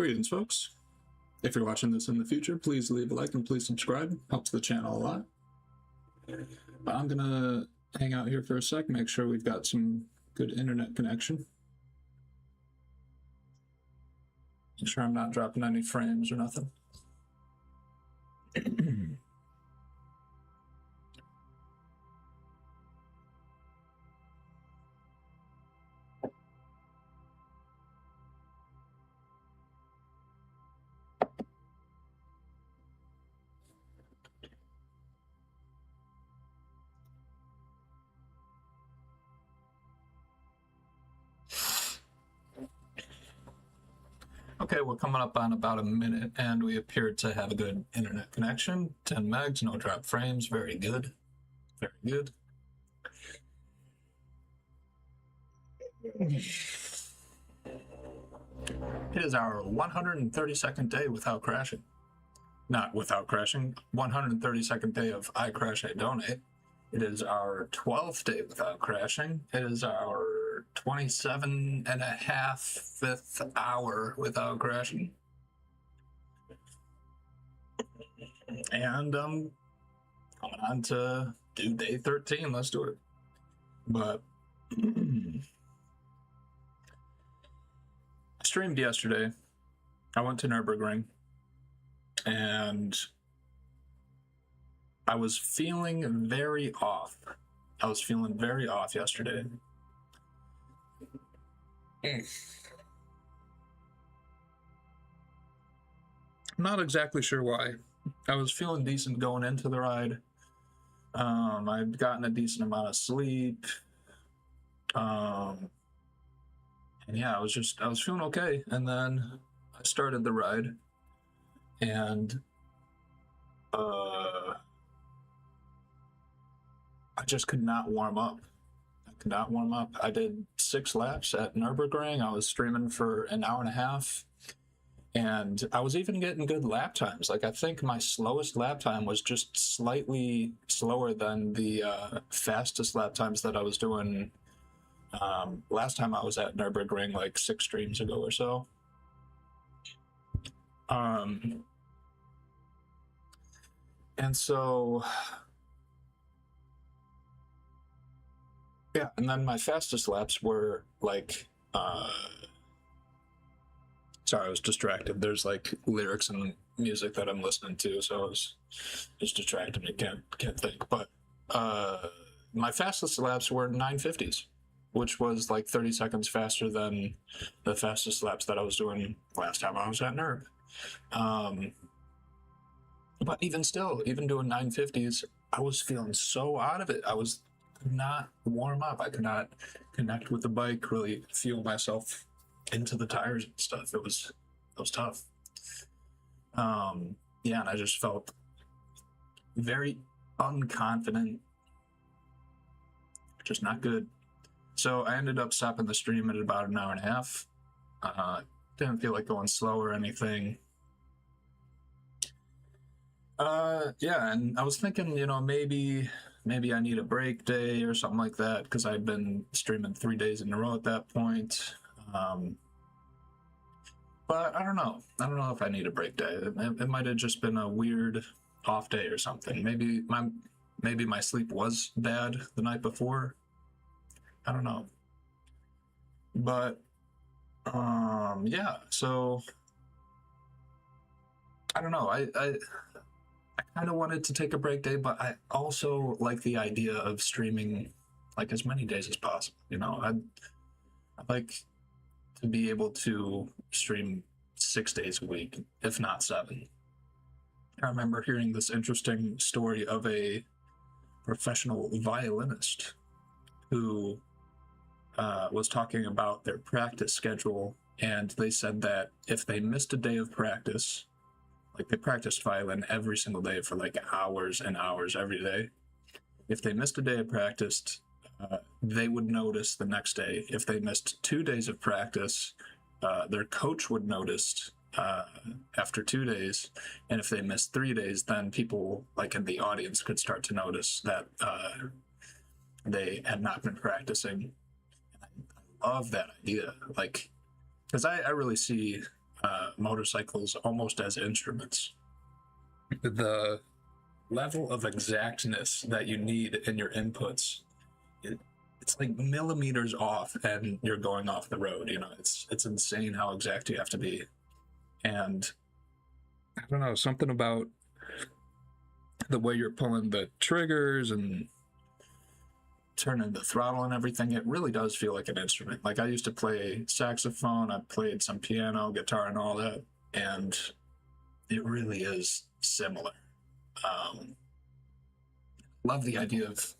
Greetings, folks. If you're watching this in the future, please leave a like and please subscribe. Helps the channel a lot. But I'm gonna hang out here for a sec, make sure we've got some good internet connection. Make sure I'm not dropping any frames or nothing. Okay, we're coming up on about a minute, and we appear to have a good internet connection. 10 megs, no drop frames, very good. Very good. It is our 132nd day without crashing. Not without crashing, 132nd day of I Crash, I Donate. It is our 12th day without crashing. It is our 27.5th hour without crashing. And coming on to do day 13. Let's do it. But I streamed yesterday. I went to Nürburgring and I was feeling very off. I was feeling very off yesterday. I'm not exactly sure why. I was feeling decent going into the ride. I'd gotten a decent amount of sleep. And yeah, I was feeling okay. And then I started the ride and I just could not warm up. I did 6 laps at Nürburgring. I was streaming for an hour and a half. And I was even getting good lap times. Like, I think my slowest lap time was just slightly slower than the fastest lap times that I was doing last time I was at Nürburgring, like 6 streams ago or so. And so, yeah, and then my fastest laps were like, sorry, I was distracted. There's like lyrics and music that I'm listening to, so it's distracting me. Can't think. But my fastest laps were 950s, which was like 30 seconds faster than the fastest laps that I was doing last time I was at Nürb. But even still, even doing 950s, I was feeling so out of it. I could not warm up. I could not connect with the bike, really feel myself into the tires and stuff. It was tough. Yeah, and I just felt very unconfident, just not good. So I ended up stopping the stream at about an hour and a half. Didn't feel like going slow or anything. Yeah, and I was thinking, you know, maybe I need a break day or something like that, because I'd been streaming 3 days in a row at that point. But I don't know. I don't know if I need a break day. It might have just been a weird off day or something. Maybe my sleep was bad the night before. I don't know. But yeah, so I don't know. I kind of wanted to take a break day, but I also like the idea of streaming like as many days as possible. You know, I'd like to be able to stream 6 days a week, if not 7. I remember hearing this interesting story of a professional violinist who was talking about their practice schedule, and they said that if they missed a day of practice, like they practiced violin every single day for like hours and hours every day. If they missed a day of practice, they would notice the next day. If they missed 2 days of practice, their coach would notice after 2 days. And if they missed 3 days, then people like in the audience could start to notice that they had not been practicing. I love that idea. Like, because I really see motorcycles almost as instruments. The level of exactness that you need in your inputs, it's like millimeters off and you're going off the road. You know, it's insane how exact you have to be. And I don't know, something about the way you're pulling the triggers and turning the throttle and everything, it really does feel like an instrument. Like I used to play saxophone, I played some piano, guitar, and all that, and it really is similar. Love the idea of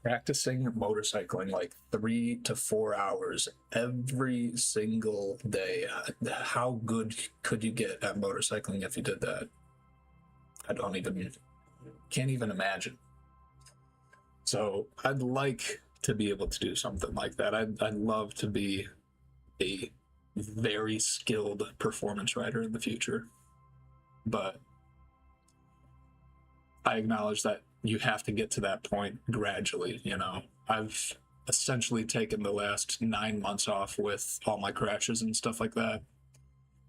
practicing motorcycling like 3 to 4 hours every single day. How good could you get at motorcycling if you did that? Can't even imagine. So I'd like to be able to do something like that. I'd love to be a very skilled performance rider in the future. But I acknowledge that you have to get to that point gradually, you know. I've essentially taken the last 9 months off with all my crashes and stuff like that,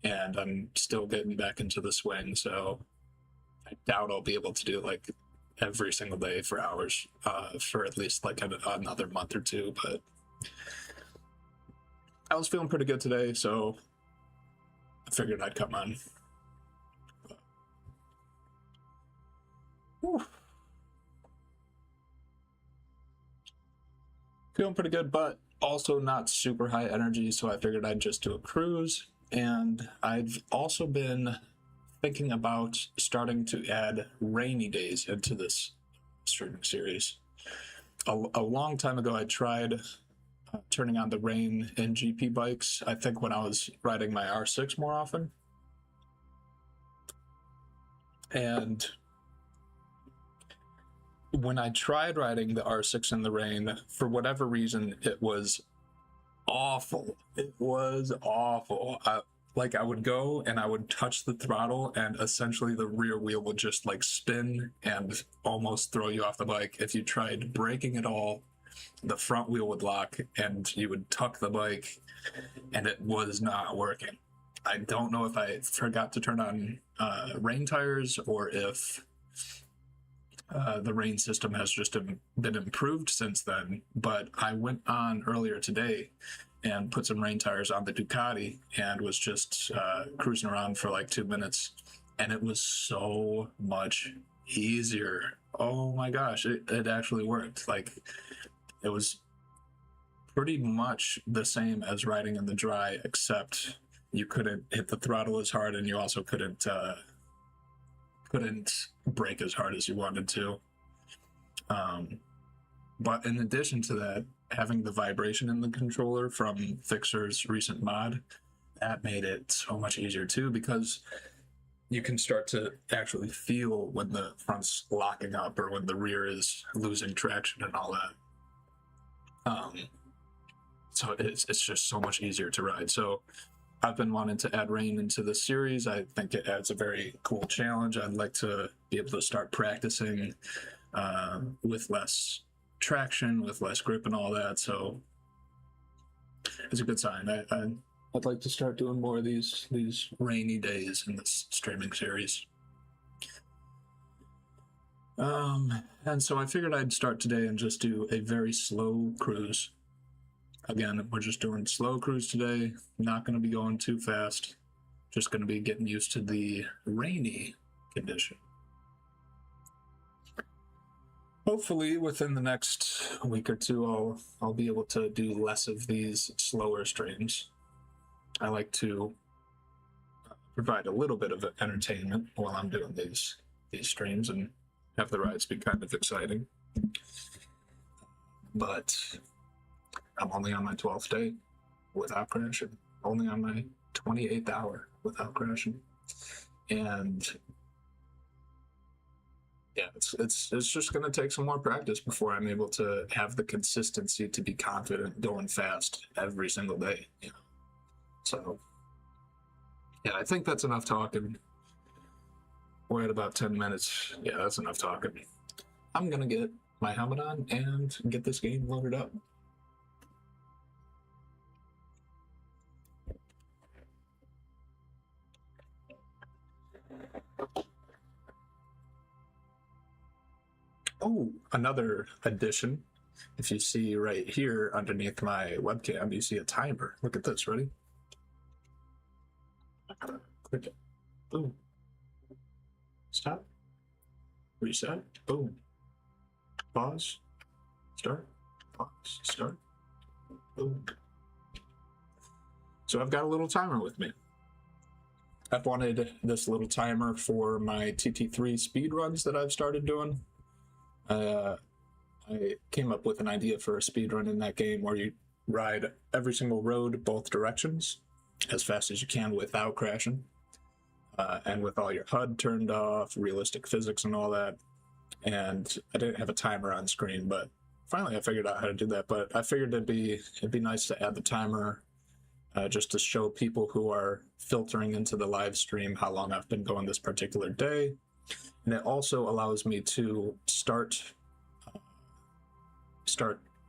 and I'm still getting back into the swing, so I doubt I'll be able to do like every single day for hours for at least like another month or two. But I was feeling pretty good today, so I figured I'd come on. Whew. Feeling pretty good, but also not super high energy, so I figured I'd just do a cruise. And I've also been thinking about starting to add rainy days into this streaming series. A long time ago, I tried turning on the rain in GP bikes, I think when I was riding my R6 more often. And when I tried riding the R6 in the rain, for whatever reason, it was awful. It was awful. I would go and I would touch the throttle and essentially the rear wheel would just like spin and almost throw you off the bike. If you tried braking at all, the front wheel would lock and you would tuck the bike and it was not working. I don't know if I forgot to turn on rain tires or if the rain system has just been improved since then, but I went on earlier today and put some rain tires on the Ducati and was just cruising around for like 2 minutes, and it was so much easier. Oh my gosh, it actually worked. Like, it was pretty much the same as riding in the dry, except you couldn't hit the throttle as hard and you also couldn't brake as hard as you wanted to. But in addition to that, having the vibration in the controller from Fixer's recent mod, that made it so much easier too, because you can start to actually feel when the front's locking up or when the rear is losing traction and all that. So it's just so much easier to ride. So I've been wanting to add rain into the series. I think it adds a very cool challenge. I'd like to be able to start practicing with less traction, with less grip and all that. So it's a good sign. I'd like to start doing more of these rainy days in this streaming series. And so I figured I'd start today and just do a very slow cruise. Again, we're just doing slow cruise today, not going to be going too fast, just going to be getting used to the rainy condition. Hopefully within the next week or two, I'll be able to do less of these slower streams. I like to provide a little bit of entertainment while I'm doing these streams and have the rides be kind of exciting. But I'm only on my 12th day without crashing, only on my 28th hour without crashing. And yeah, it's just going to take some more practice before I'm able to have the consistency to be confident going fast every single day. You know? So yeah, I think that's enough talking. We're at about 10 minutes. Yeah, that's enough talking. I'm going to get my helmet on and get this game loaded up. Oh, another addition. If you see right here underneath my webcam, you see a timer. Look at this. Ready? Click it. Boom. Stop. Reset. Boom. Pause. Start. Pause. Start. Boom. So I've got a little timer with me. I've wanted this little timer for my TT3 speed runs that I've started doing. I came up with an idea for a speed run in that game where you ride every single road both directions as fast as you can without crashing, and with all your HUD turned off, realistic physics and all that. And I didn't have a timer on screen, but finally I figured out how to do that. But I figured it'd be nice to add the timer just to show people who are filtering into the live stream how long I've been going this particular day. And it also allows me to start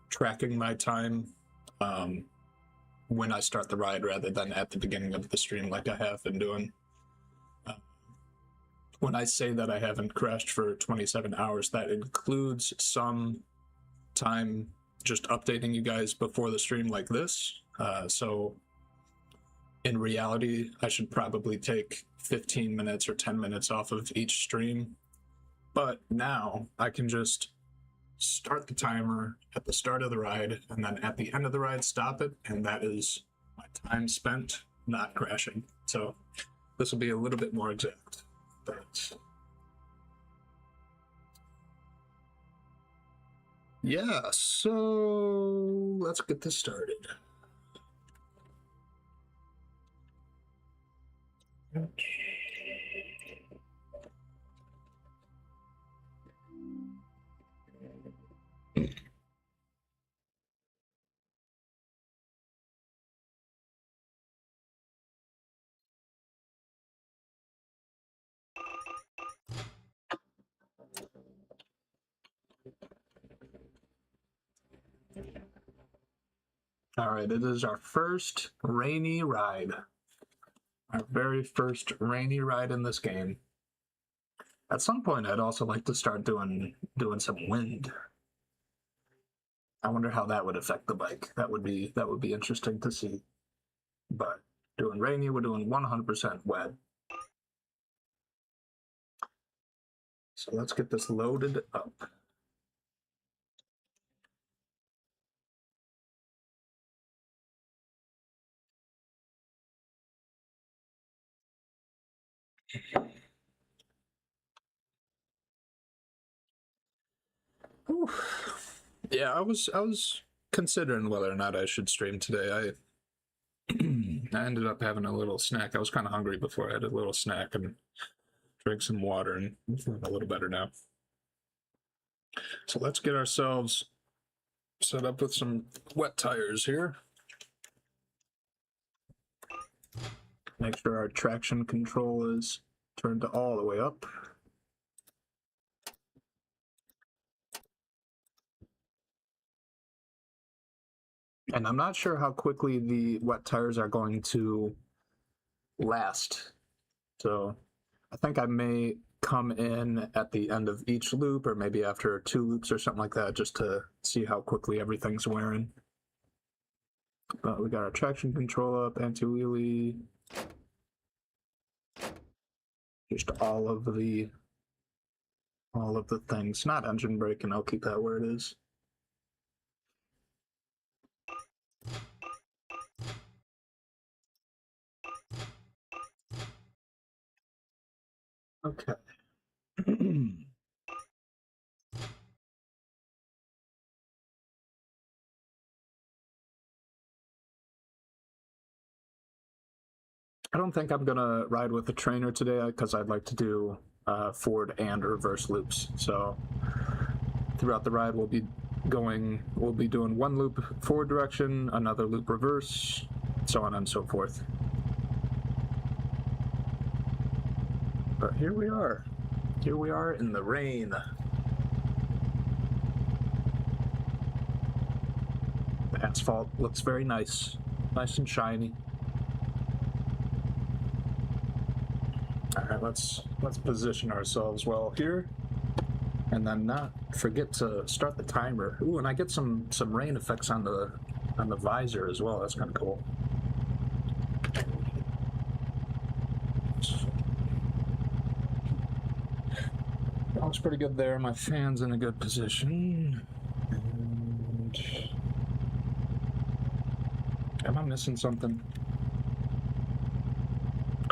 tracking my time when I start the ride rather than at the beginning of the stream like I have been doing. When I say that I haven't crashed for 27 hours, that includes some time just updating you guys before the stream like this. So in reality, I should probably take 15 minutes or 10 minutes off of each stream. But now I can just start the timer at the start of the ride and then at the end of the ride stop it, and that is my time spent not crashing. So this will be a little bit more exact. But yeah, so let's get this started. All right, it is our first rainy ride. Our very first rainy ride in this game. At some point, I'd also like to start doing some wind. I wonder how that would affect the bike. That would be interesting to see. But doing rainy, we're doing 100% wet. So let's get this loaded up. Whew. Yeah, I was considering whether or not I should stream today. I ended up having a little snack. I was kind of hungry before. I had a little snack and drank some water, and I'm feeling a little better now. So let's get ourselves set up with some wet tires here. Make sure our traction control is turned all the way up. And I'm not sure how quickly the wet tires are going to last. So I think I may come in at the end of each loop, or maybe after 2 loops or something like that, just to see how quickly everything's wearing. But we got our traction control up, anti-wheelie. Just all of the things. Not engine brake, and I'll keep that where it is. Okay. I don't think I'm gonna ride with the trainer today because I'd like to do forward and reverse loops. So throughout the ride, we'll be doing 1 loop forward direction, another loop reverse, so on and so forth. But here we are. Here we are in the rain. The asphalt looks very nice. Nice and shiny. Alright, let's position ourselves well here, and then not forget to start the timer. Ooh, and I get some rain effects on the visor as well. That's kind of cool. That looks pretty good there. My fan's in a good position. And am I missing something?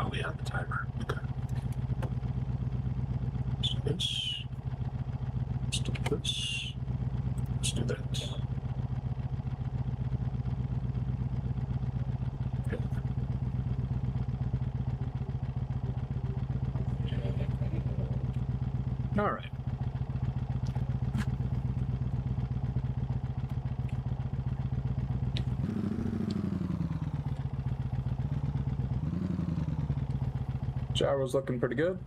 Oh yeah, the timer. Okay. Let's do this. Let's do this. Let's do that. Okay. All right. Gyro's looking pretty good.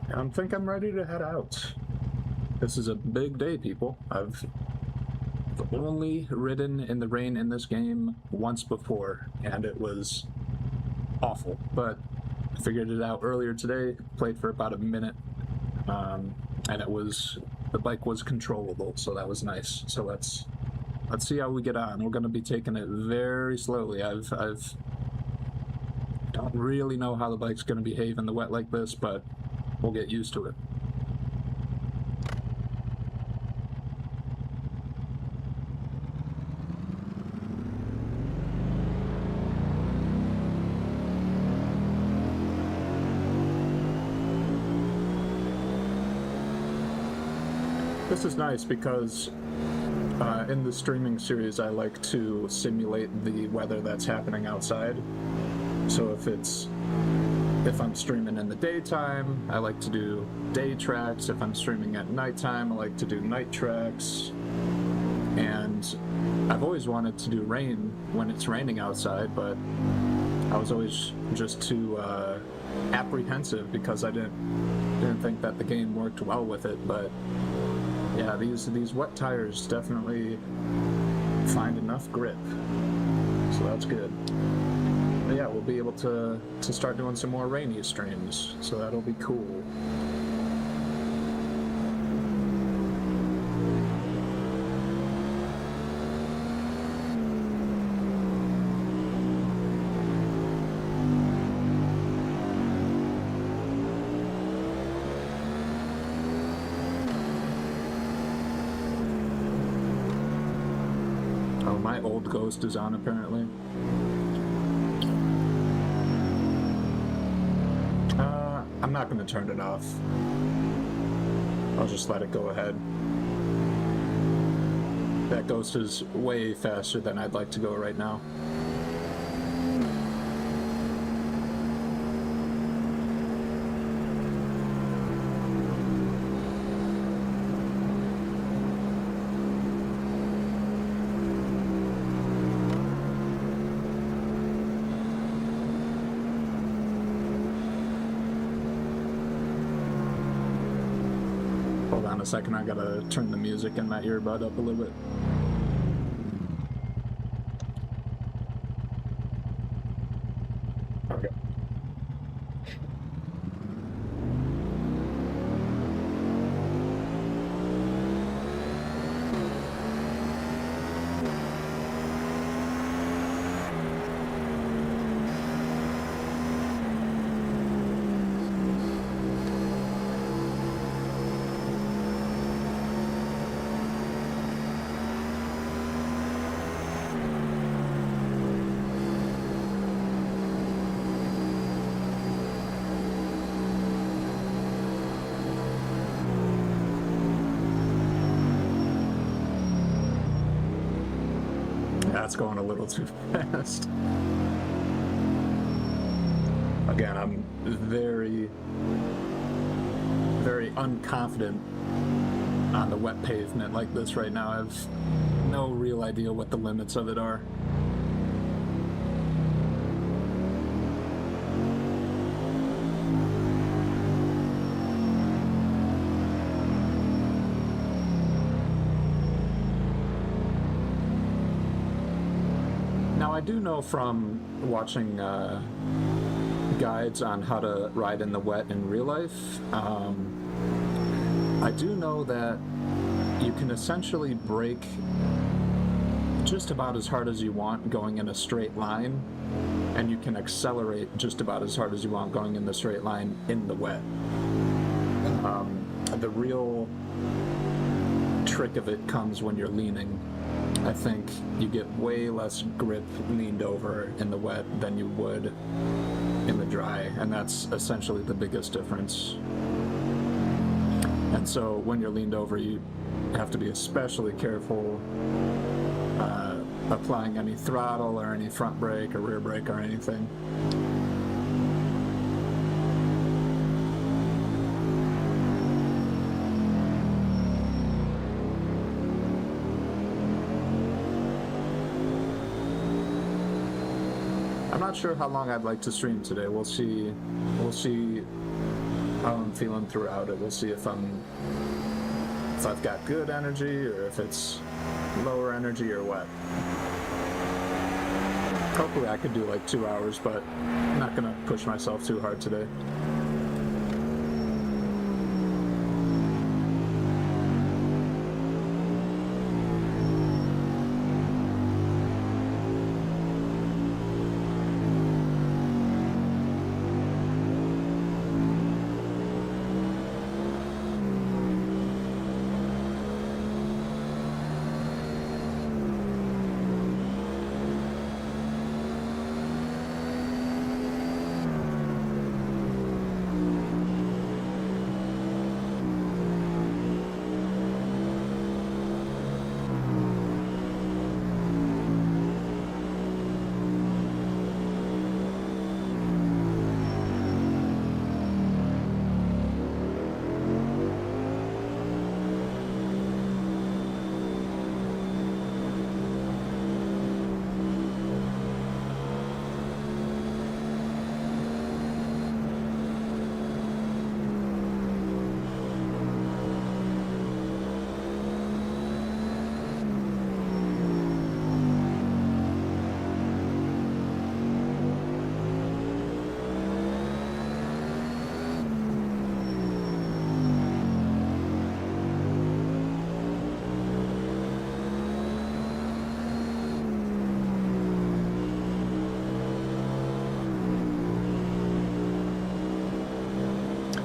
And I think I'm ready to head out. This is a big day, people. I've only ridden in the rain in this game once before, and it was awful. But I figured it out earlier today, played for about a minute, and the bike was controllable, so that was nice. So let's see how we get on. We're going to be taking it very slowly. I've don't really know how the bike's going to behave in the wet like this, but we'll get used to it. This is nice because in the streaming series I like to simulate the weather that's happening outside. So if I'm streaming in the daytime, I like to do day tracks. If I'm streaming at nighttime, I like to do night tracks. And I've always wanted to do rain when it's raining outside, but I was always just too apprehensive because I didn't think that the game worked well with it. But yeah, these wet tires definitely find enough grip, so that's good. But yeah, we'll be able to start doing some more rainy streams, so that'll be cool. Oh, my old Ghost is on apparently. I'm not going to turn it off. I'll just let it go ahead. That Ghost is way faster than I'd like to go right now. Hold on a second, I gotta turn the music in my earbud up a little bit. Okay. That's going a little too fast. Again, I'm very, very unconfident on the wet pavement like this right now. I have no real idea what the limits of it are. I do know from watching guides on how to ride in the wet in real life. I do know that you can essentially brake just about as hard as you want going in a straight line, and you can accelerate just about as hard as you want going in the straight line in the wet. The real trick of it comes when you're leaning. I think you get way less grip leaned over in the wet than you would in the dry, and that's essentially the biggest difference. And so when you're leaned over, you have to be especially careful applying any throttle or any front brake or rear brake or anything. I'm not sure how long I'd like to stream today. We'll see how I'm feeling throughout it. We'll see if I've got good energy or if it's lower energy or what. Hopefully I could do like 2 hours, but I'm not gonna push myself too hard today.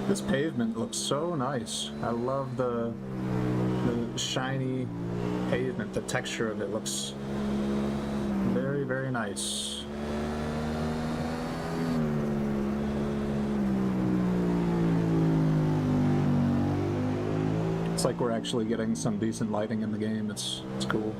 This pavement looks so nice. I love the shiny pavement. The texture of it looks very, very nice. It's like we're actually getting some decent lighting in the game. It's cool.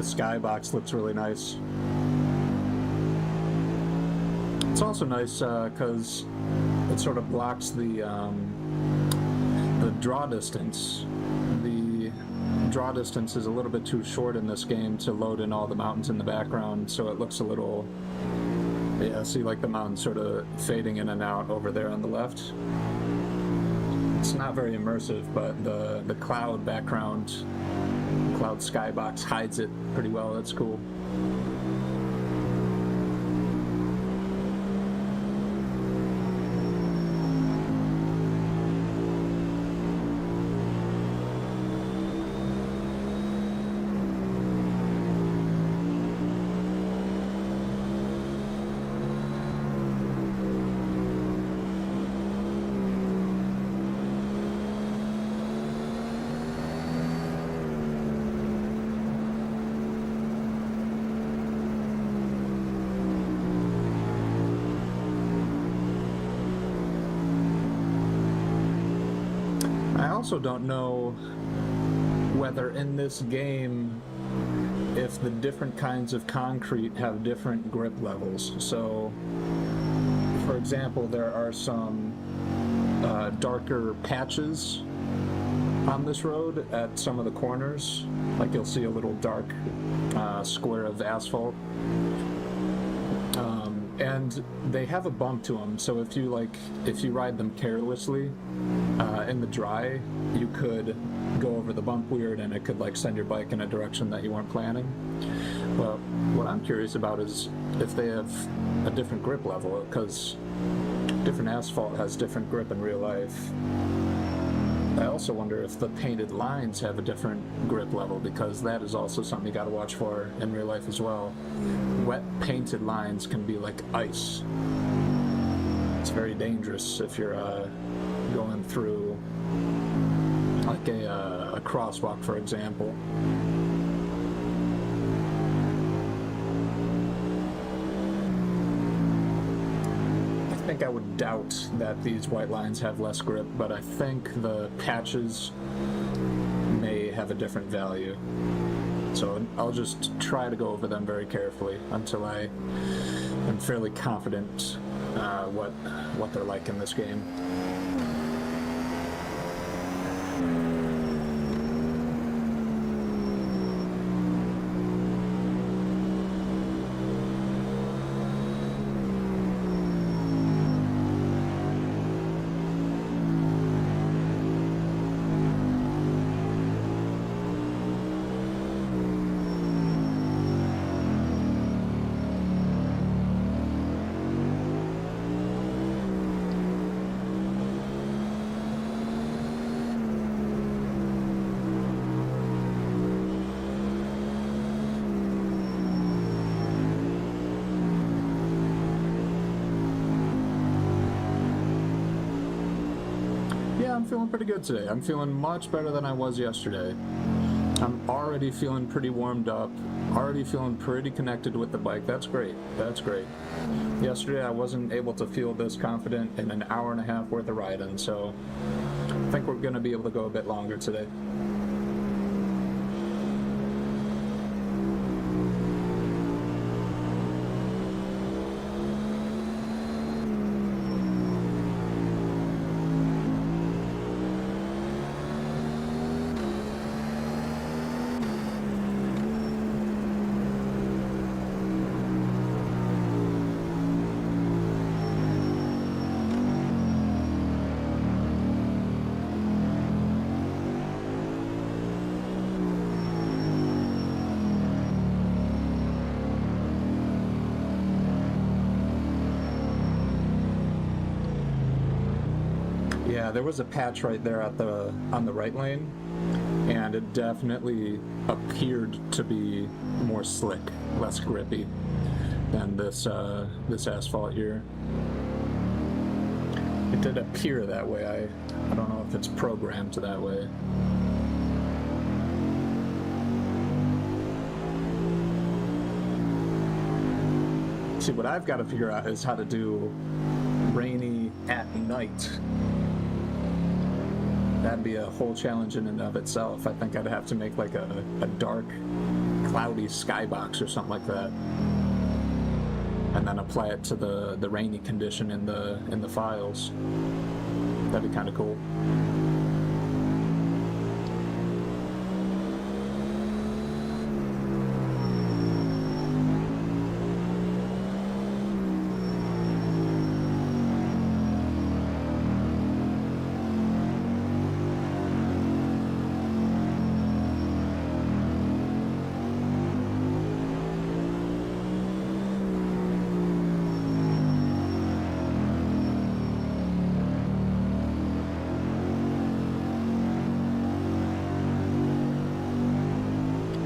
skybox looks really nice. It's also nice because it sort of blocks the draw distance. The draw distance is a little bit too short in this game to load in all the mountains in the background, so it looks a little, yeah, see like the mountains sort of fading in and out over there on the left. It's not very immersive, but the cloud background, cloud skybox hides it pretty well. That's cool. I also don't know whether in this game if the different kinds of concrete have different grip levels. So, for example, there are some darker patches on this road at some of the corners. Like you'll see a little dark square of asphalt. And they have a bump to them, so if you ride them carelessly in the dry, you could go over the bump weird and it could like send your bike in a direction that you weren't planning. But what I'm curious about is if they have a different grip level, because different asphalt has different grip in real life. I also wonder if the painted lines have a different grip level, because that is also something you got to watch for in real life as well. Wet painted lines can be like ice. It's very dangerous if you're going through like a crosswalk, for example. I think I would doubt that these white lines have less grip, but I think the patches may have a different value. So I'll just try to go over them very carefully until I am fairly confident what they're like in this game. I'm feeling pretty good today. I'm feeling much better than I was yesterday. I'm already feeling pretty warmed up, already feeling pretty connected with the bike. That's great. That's great. Yesterday I wasn't able to feel this confident in an hour and a half worth of riding, so I think we're going to be able to go a bit longer today. Yeah, there was a patch right there at on the right lane, and it definitely appeared to be more slick, less grippy than this asphalt here. It did appear that way. I don't know if it's programmed that way. See, what I've got to figure out is how to do rainy at night. That'd be a whole challenge in and of itself. I think I'd have to make like a dark, cloudy skybox or something like that, and then apply it to the rainy condition in the files. That'd be kind of cool.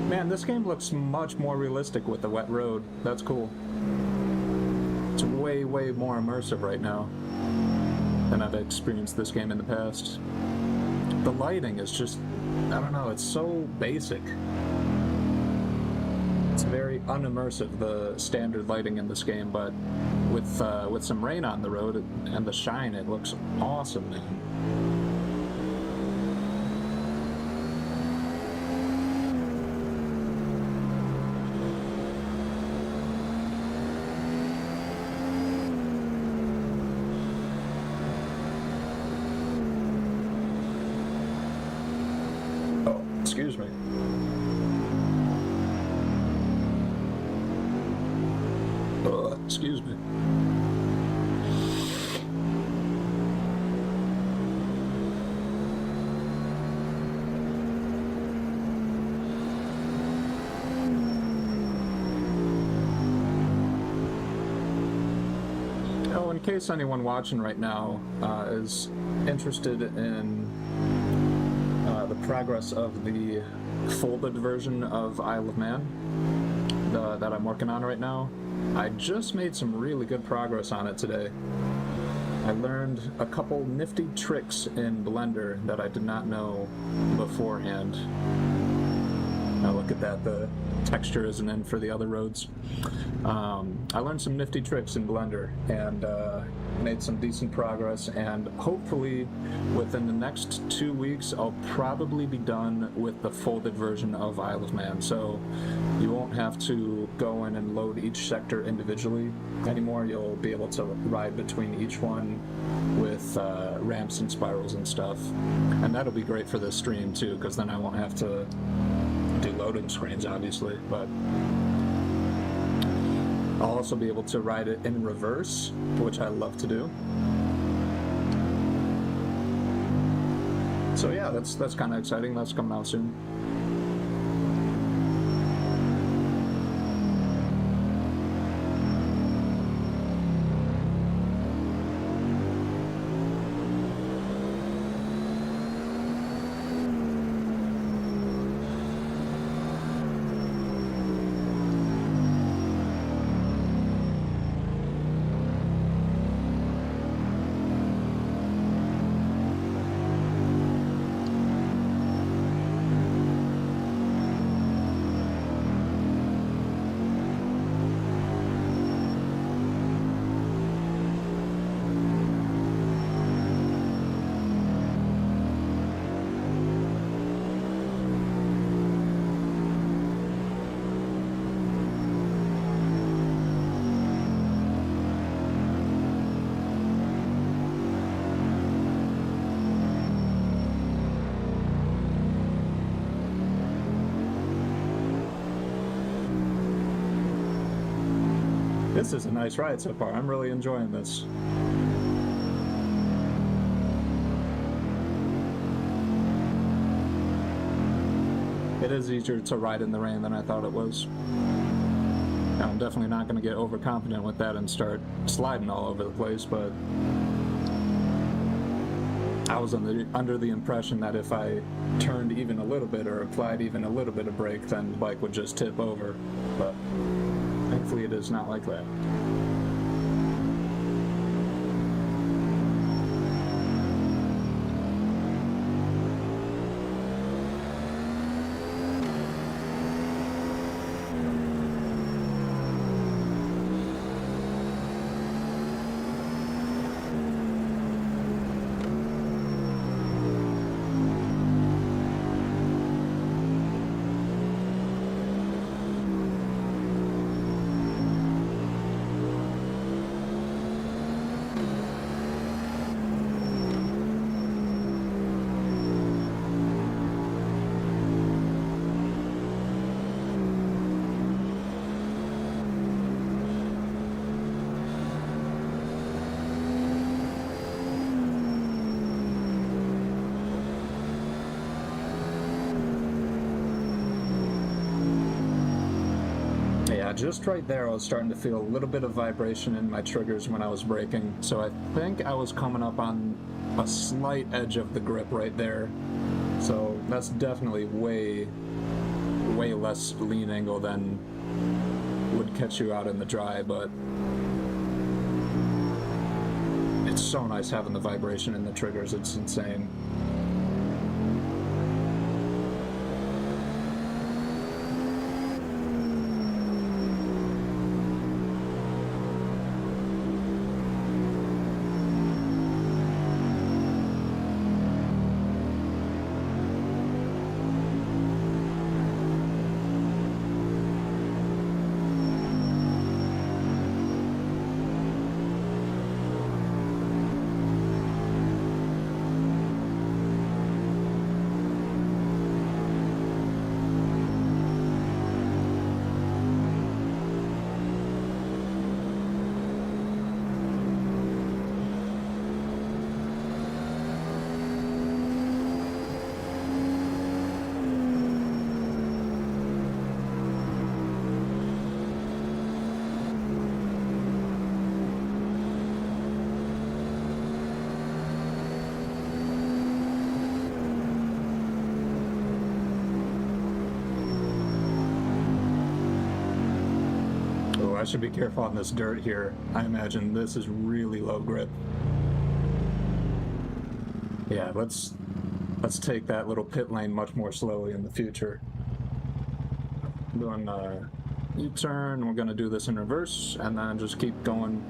Man, this game looks much more realistic with the wet road. That's cool. It's way, way more immersive right now than I've experienced this game in the past. The lighting is just, I don't know, it's so basic. It's very unimmersive, the standard lighting in this game, but with some rain on the road and the shine, it looks awesome, man. Excuse me. Excuse me. Oh, in case anyone watching right now is interested in the progress of the folded version of Isle of Man that I'm working on right now, I just made some really good progress on it today. I learned a couple nifty tricks in Blender that I did not know beforehand. Now look at that, the texture isn't in for the other roads. I learned some nifty tricks in Blender and made some decent progress, and hopefully within the next 2 weeks I'll probably be done with the folded version of Isle of Man, so you won't have to go in and load each sector individually anymore. You'll be able to ride between each one with ramps and spirals and stuff, and that'll be great for this stream too, because then I won't have to do loading screens obviously, but I'll also be able to ride it in reverse, which I love to do. So yeah, that's kind of exciting. That's coming out soon. This is a nice ride so far. I'm really enjoying this. It is easier to ride in the rain than I thought it was. I'm definitely not going to get overconfident with that and start sliding all over the place, but I was under the impression that if I turned even a little bit or applied even a little bit of brake, then the bike would just tip over, but thankfully it is not like that. just right there, I was starting to feel a little bit of vibration in my triggers when I was braking. So I think I was coming up on a slight edge of the grip right there. So that's definitely way less lean angle than would catch you out in the dry, but it's so nice having the vibration in the triggers. It's insane. I should be careful on this dirt here. I imagine this is really low grip. Yeah, let's take that little pit lane much more slowly in the future. Doing a U-turn, we're gonna do this in reverse, and then just keep going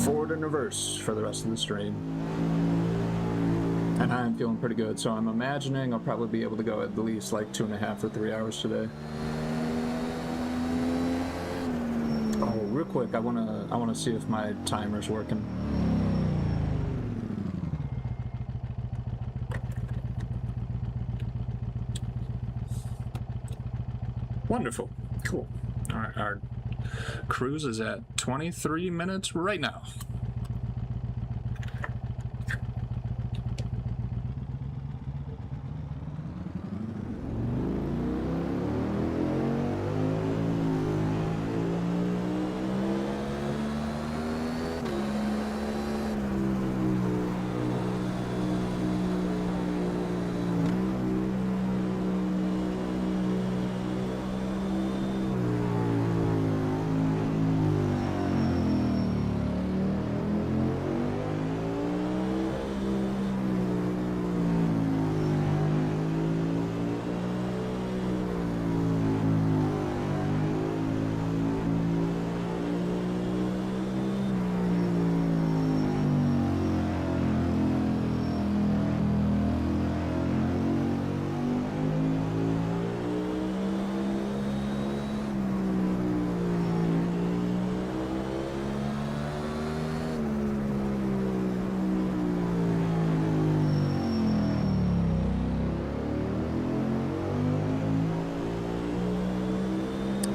forward and reverse for the rest of the stream. And I'm feeling pretty good, so I'm imagining I'll probably be able to go at least like 2.5 or 3 hours today. Oh, real quick, I wanna see if my timer's working. Wonderful, cool. All right, our cruise is at 23 minutes right now.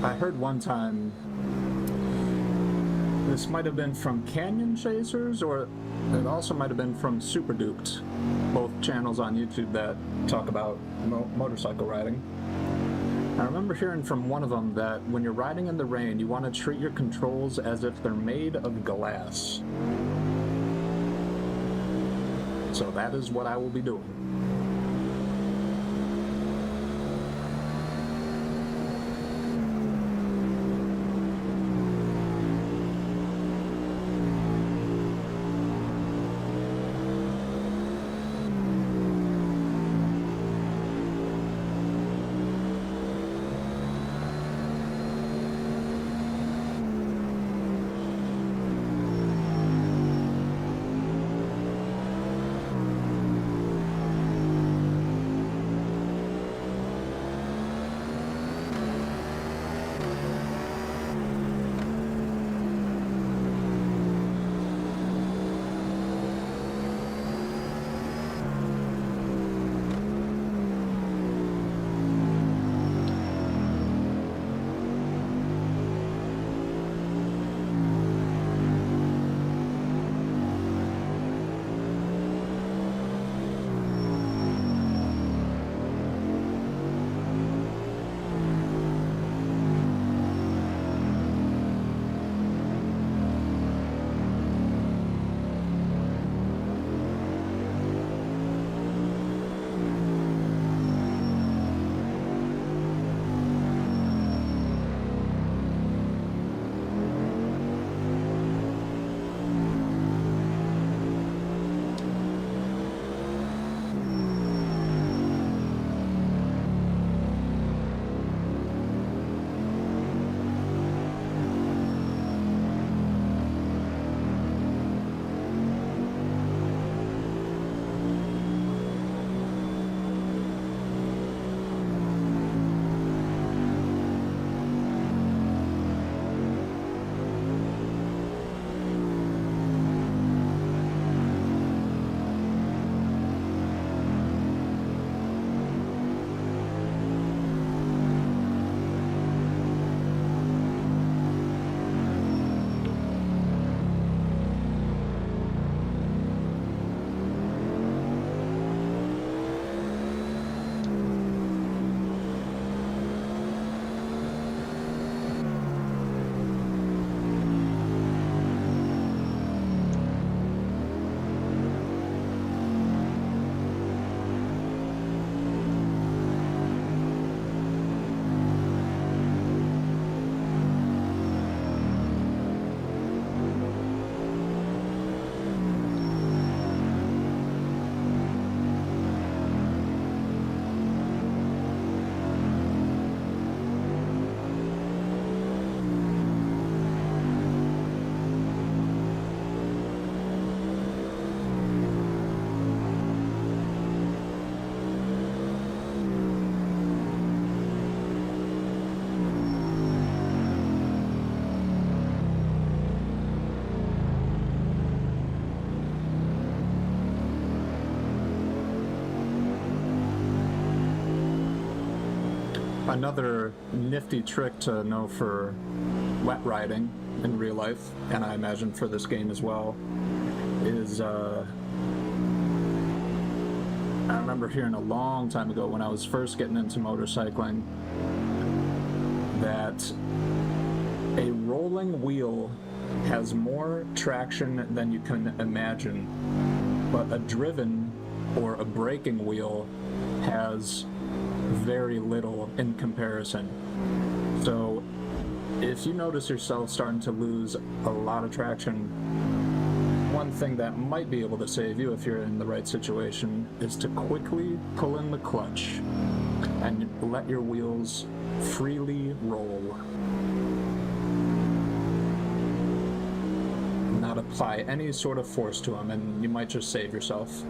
I heard one time, this might have been from Canyon Chasers, or it also might have been from Super Duped, both channels on YouTube that talk about motorcycle riding. I remember hearing from one of them that when you're riding in the rain, you want to treat your controls as if they're made of glass. So that is what I will be doing. Another nifty trick to know for wet riding in real life, and I imagine for this game as well, is I remember hearing a long time ago when I was first getting into motorcycling that a rolling wheel has more traction than you can imagine, but a driven or a braking wheel has very little in comparison. So if you notice yourself starting to lose a lot of traction, one thing that might be able to save you if you're in the right situation is to quickly pull in the clutch and let your wheels freely roll. Not apply any sort of force to them, and you might just save yourself.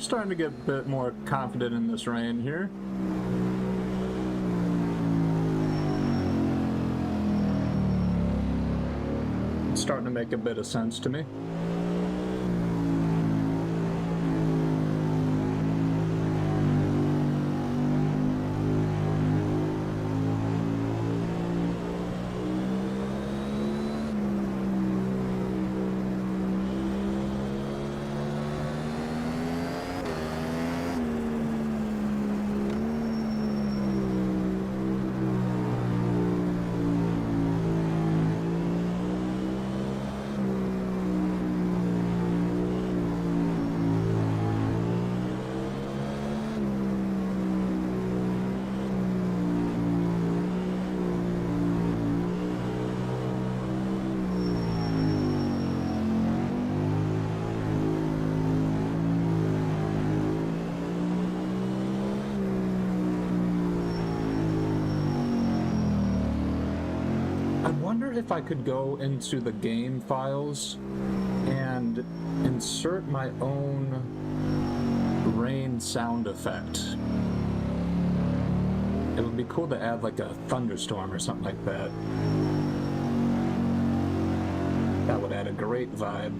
Starting to get a bit more confident in this rain here. It's starting to make a bit of sense to me. if I could go into the game files and insert my own rain sound effect. It would be cool to add like a thunderstorm or something like that. That would add a great vibe.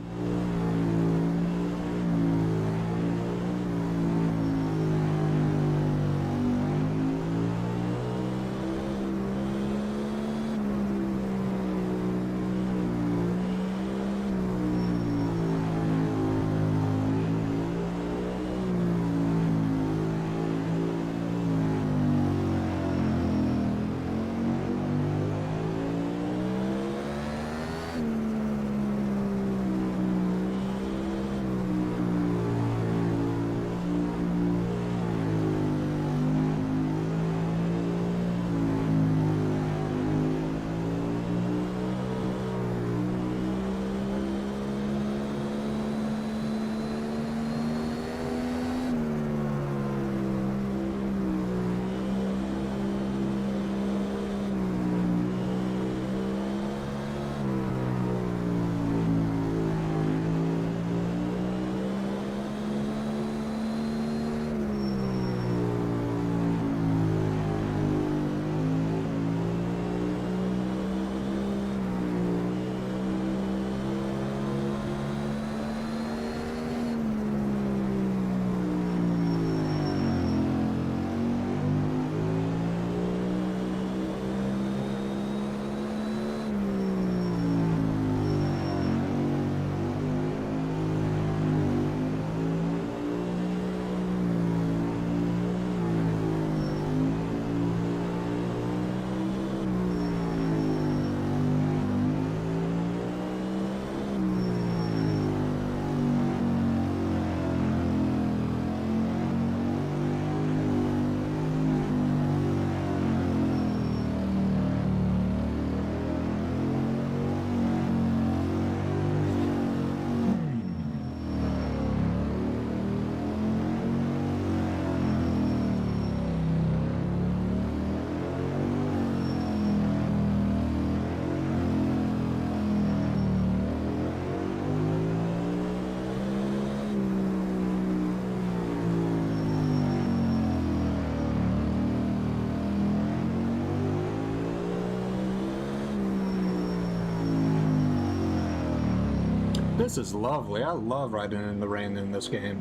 This is lovely. I love riding in the rain in this game.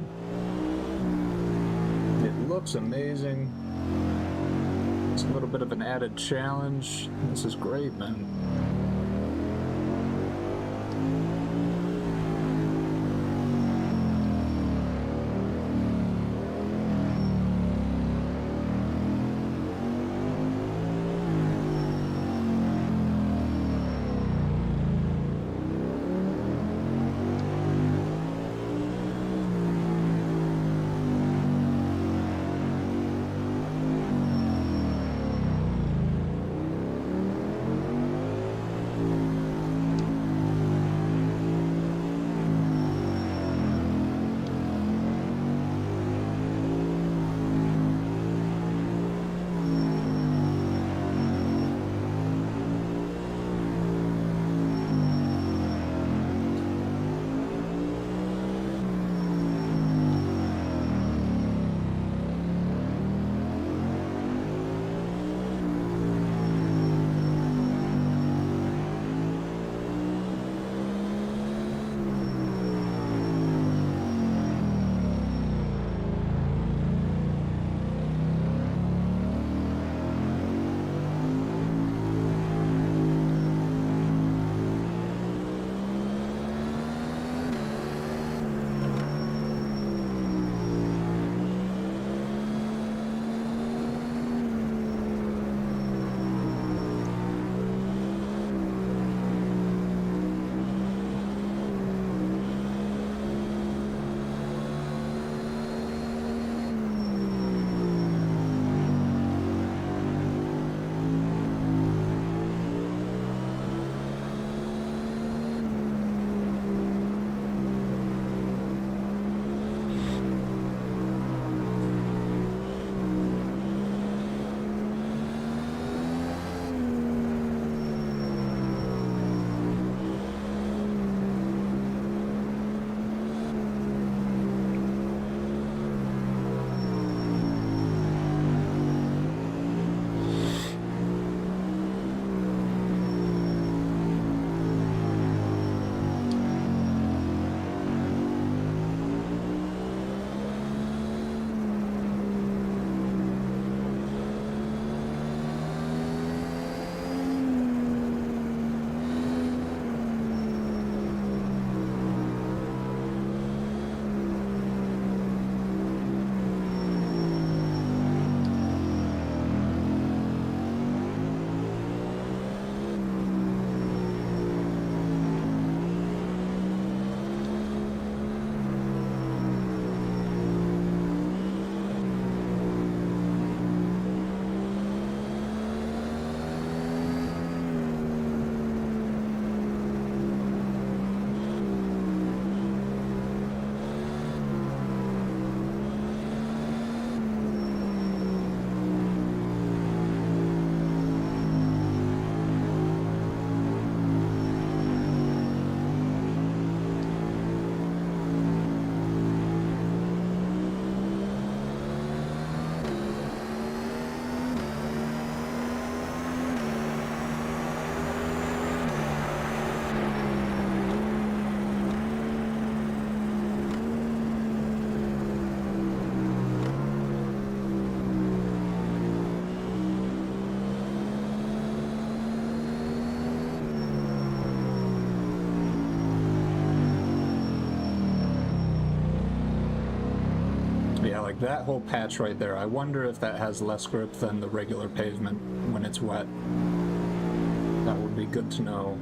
It looks amazing. It's a little bit of an added challenge. This is great, man. like that whole patch right there, I wonder if that has less grip than the regular pavement when it's wet. That would be good to know.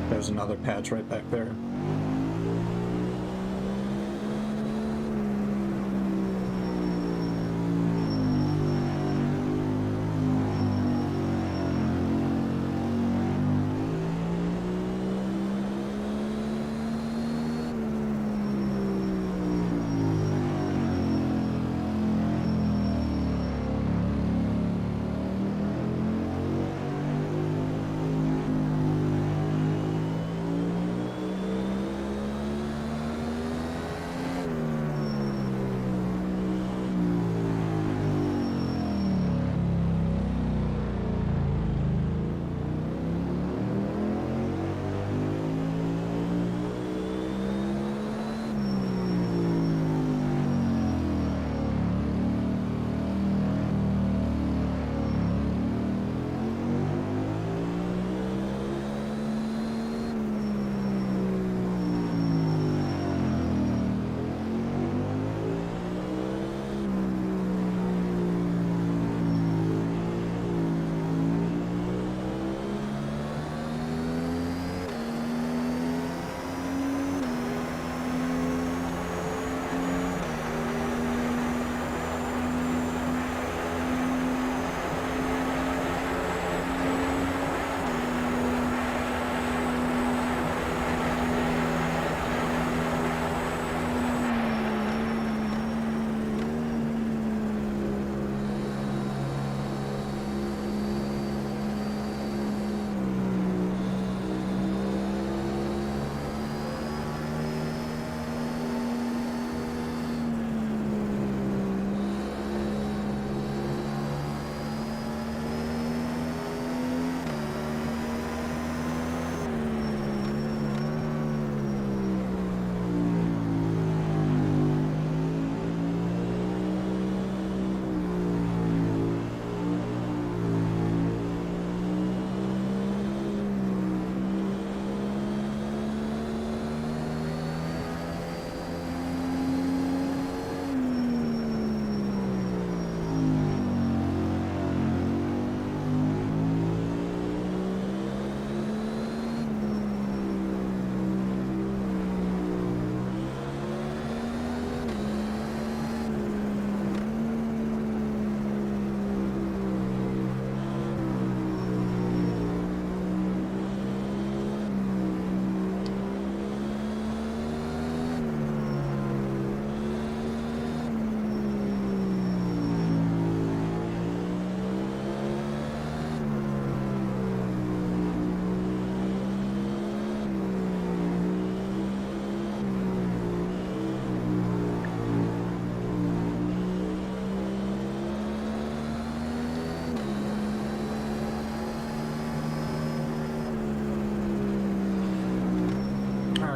There's another patch right back there.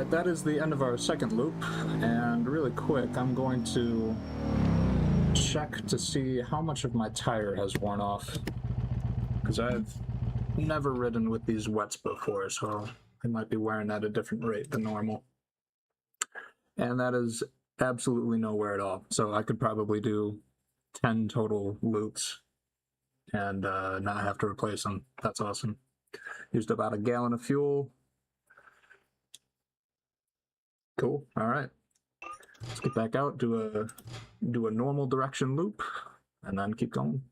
That is the end of our second loop, and really quick, I'm going to check to see how much of my tire has worn off, because I've never ridden with these wets before, so I might be wearing at a different rate than normal. And that is absolutely no wear at all, so I could probably do 10 total loops and not have to replace them. That's awesome. Used about a gallon of fuel. Cool. All right. Let's get back out, do a normal direction loop, and then keep going.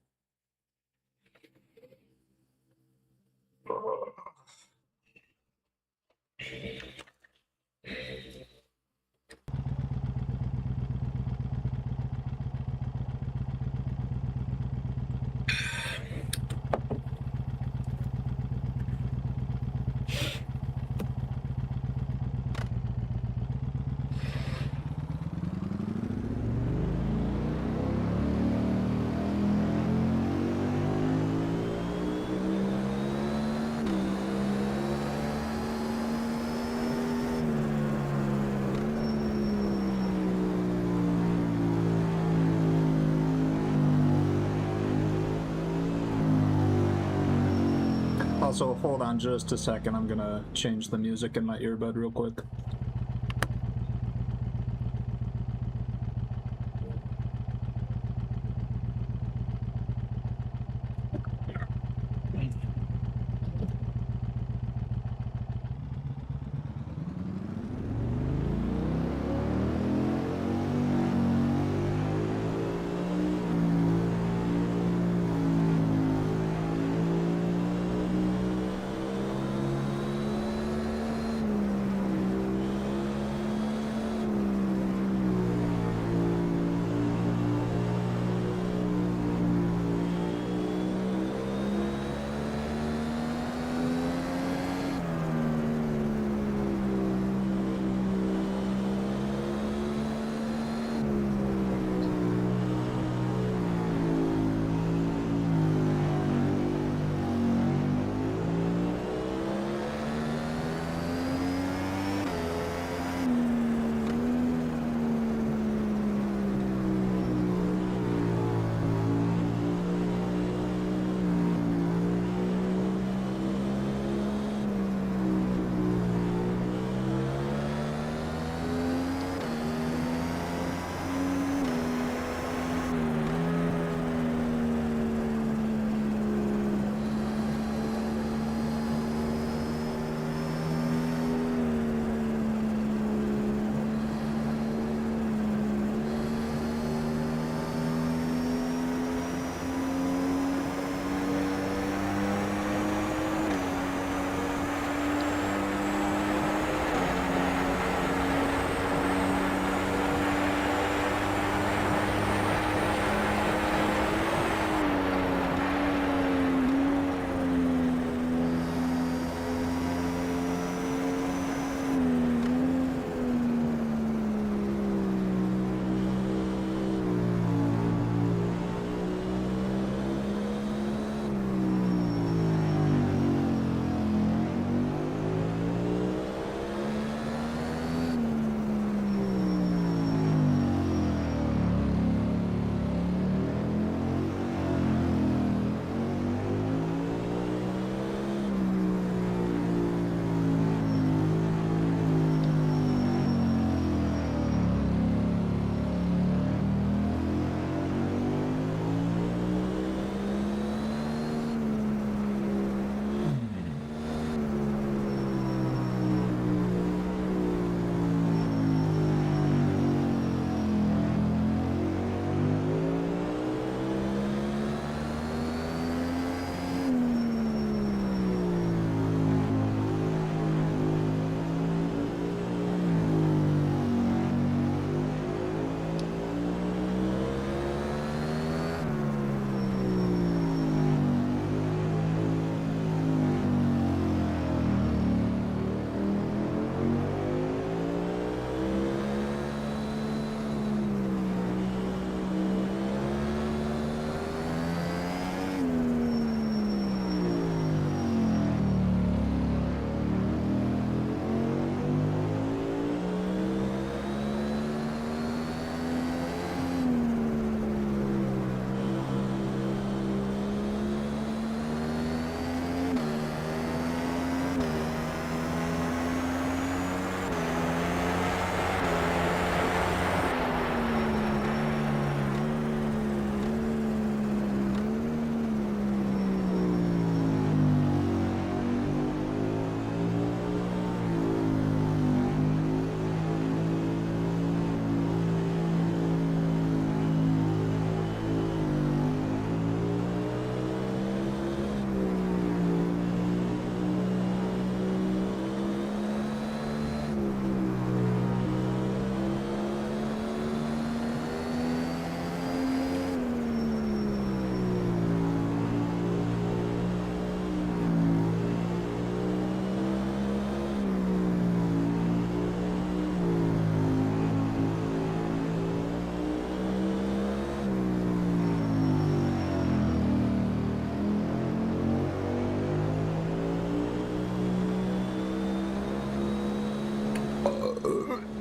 Also, hold on just a second. I'm gonna change the music in my earbud real quick.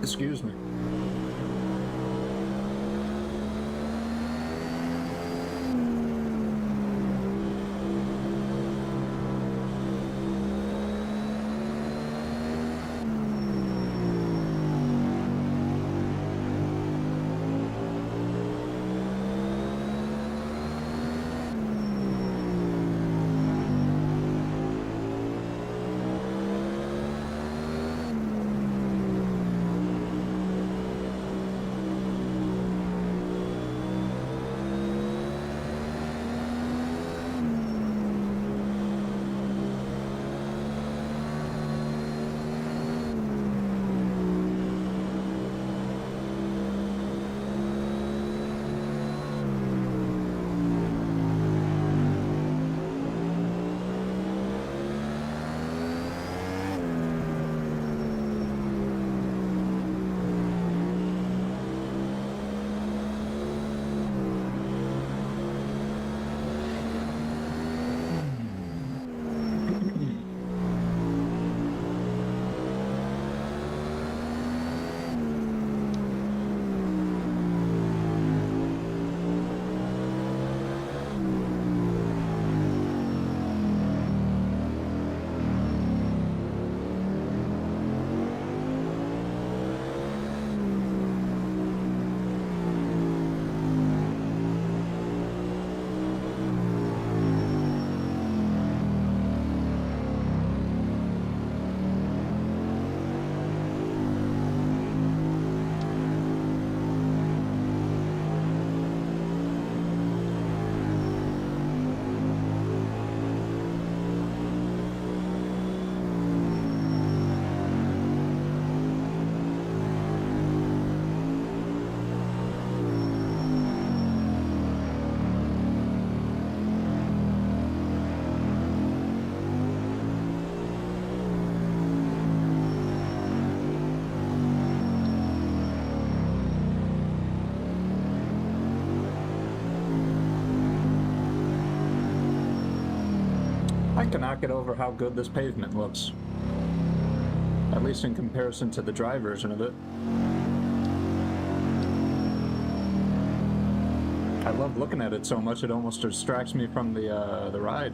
Excuse me. cannot get over how good this pavement looks. At least in comparison to the dry version of it. I love looking at it so much it almost distracts me from the ride.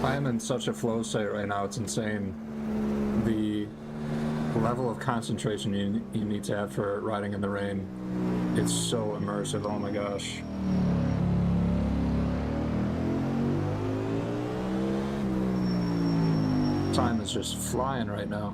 I am in such a flow state right now, it's insane. The level of concentration you need to have for riding in the rain. It's so immersive, oh my gosh. Time is just flying right now.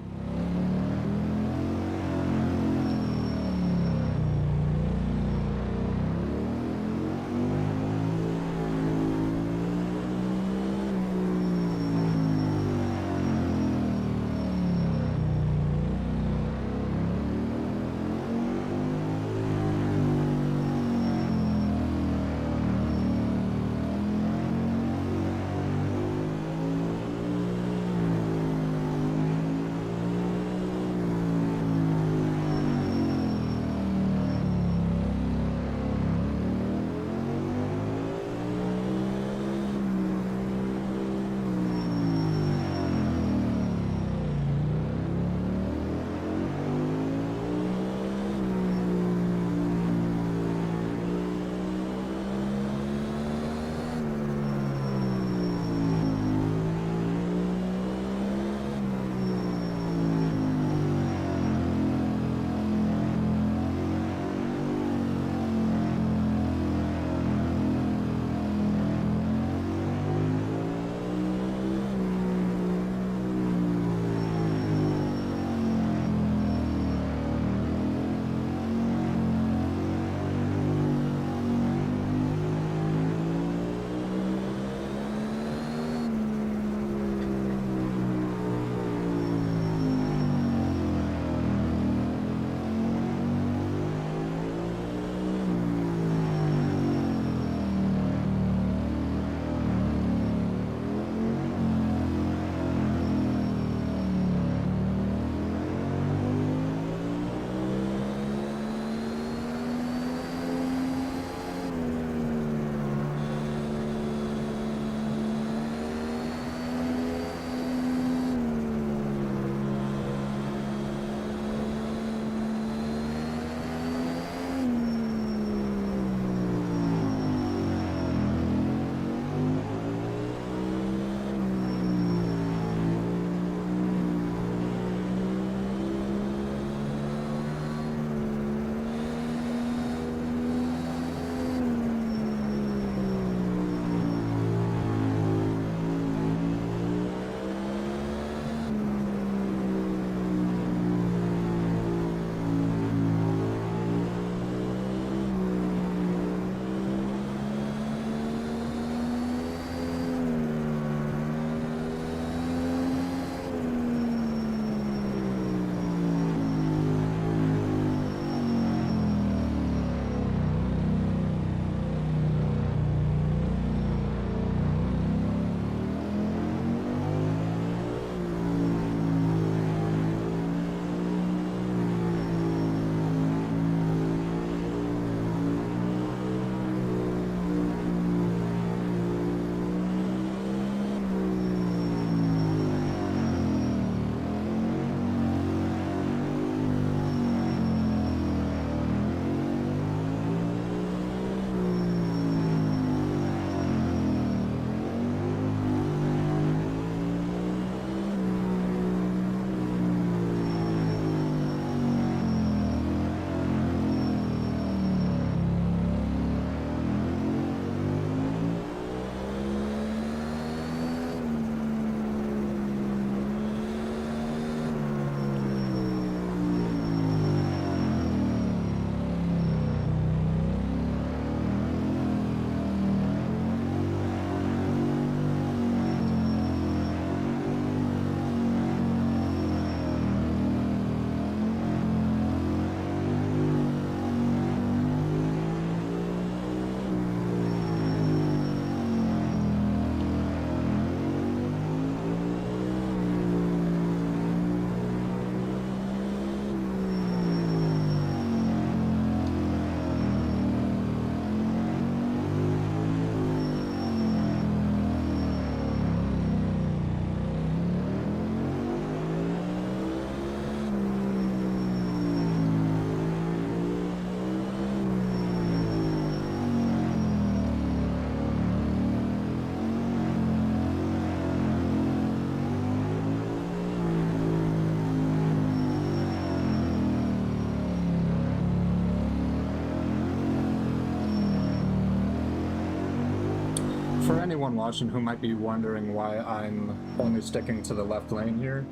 anyone watching who might be wondering why I'm only sticking to the left lane here,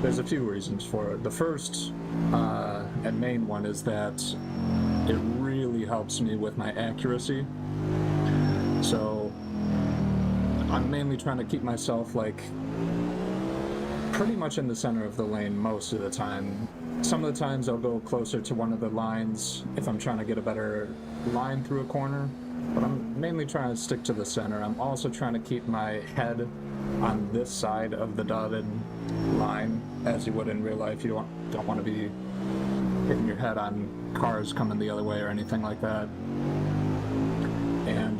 there's a few reasons for it. The first and main one is that it really helps me with my accuracy. So I'm mainly trying to keep myself like pretty much in the center of the lane most of the time. Some of the times I'll go closer to one of the lines if I'm trying to get a better line through a corner, but I'm mainly trying to stick to the center. I'm also trying to keep my head on this side of the dotted line, as you would in real life. You don't want to be hitting your head on cars coming the other way or anything like that. And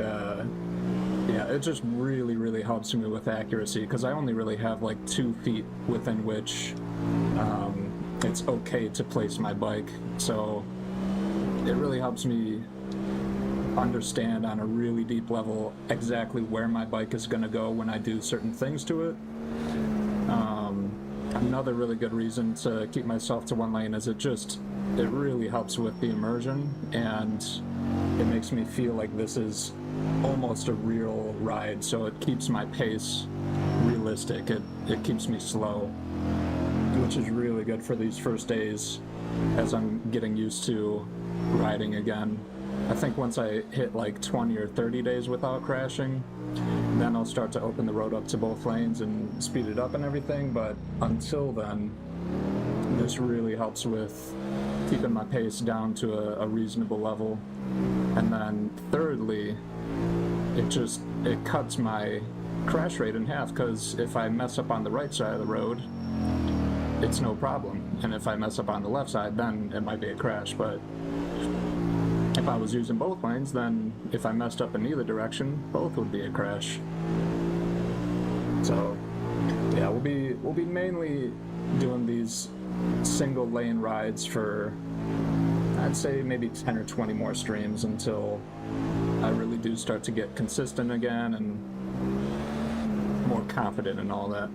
yeah, it just really helps me with accuracy, because I only really have like 2 feet within which it's okay to place my bike. So it really helps me understand on a really deep level exactly where my bike is going to go when I do certain things to it. Another really good reason to keep myself to one lane is it really helps with the immersion, and it makes me feel like this is almost a real ride, so it keeps my pace realistic. It keeps me slow, which is really good for these first days as I'm getting used to riding again. I think once I hit like 20 or 30 days without crashing, then I'll start to open the road up to both lanes and speed it up and everything, but until then, this really helps with keeping my pace down to a reasonable level. And then thirdly, it cuts my crash rate in half, because if I mess up on the right side of the road, it's no problem, and if I mess up on the left side, then it might be a crash. But if I was using both lanes, then if I messed up in either direction, both would be a crash. So yeah, we'll be mainly doing these single lane rides for, I'd say, maybe 10 or 20 more streams until I really do start to get consistent again and more confident in all that.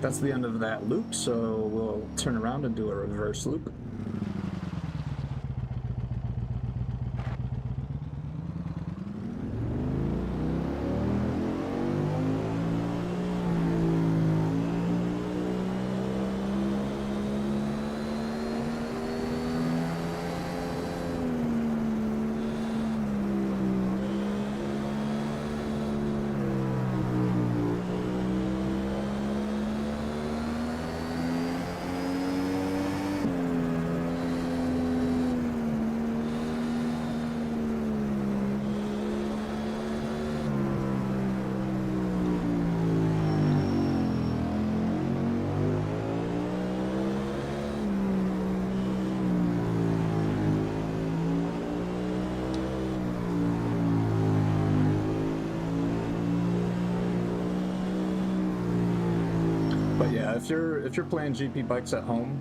That's the end of that loop, so we'll turn around and do a reverse loop. But yeah, if you're playing GP bikes at home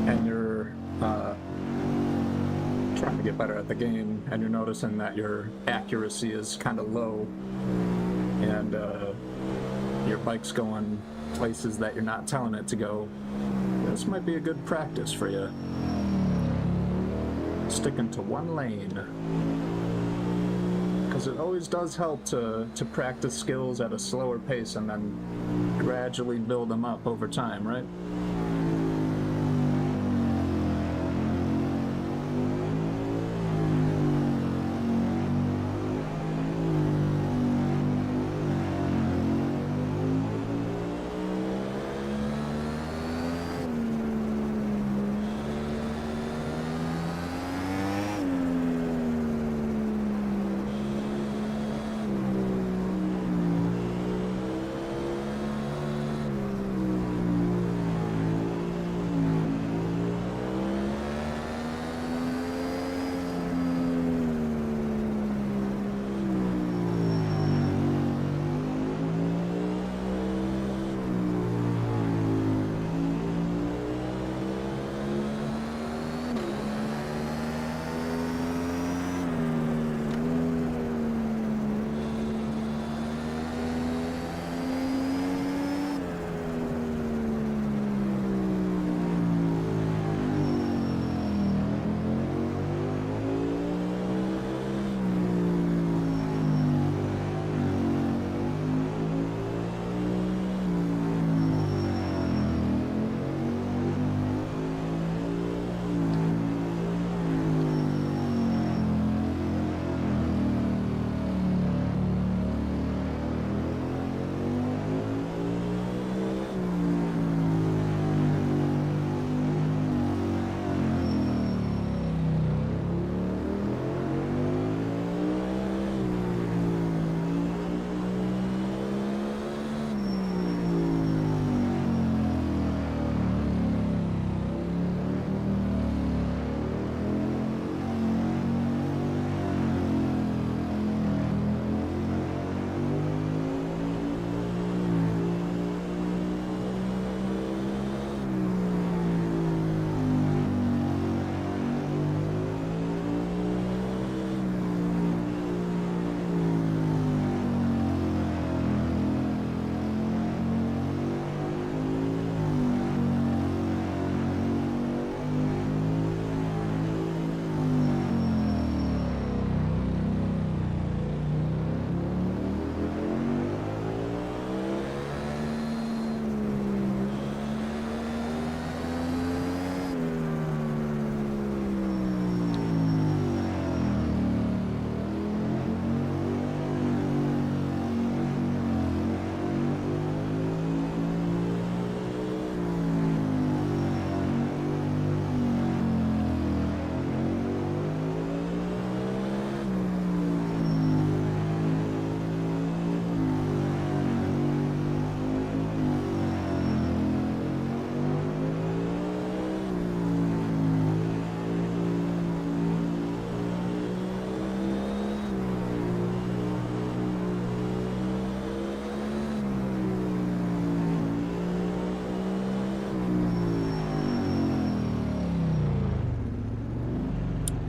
and you're trying to get better at the game, and you're noticing that your accuracy is kind of low, and your bike's going places that you're not telling it to go, this might be a good practice for you. Sticking to one lane. Because it always does help to practice skills at a slower pace and then gradually build them up over time, right?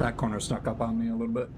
That corner snuck up on me a little bit.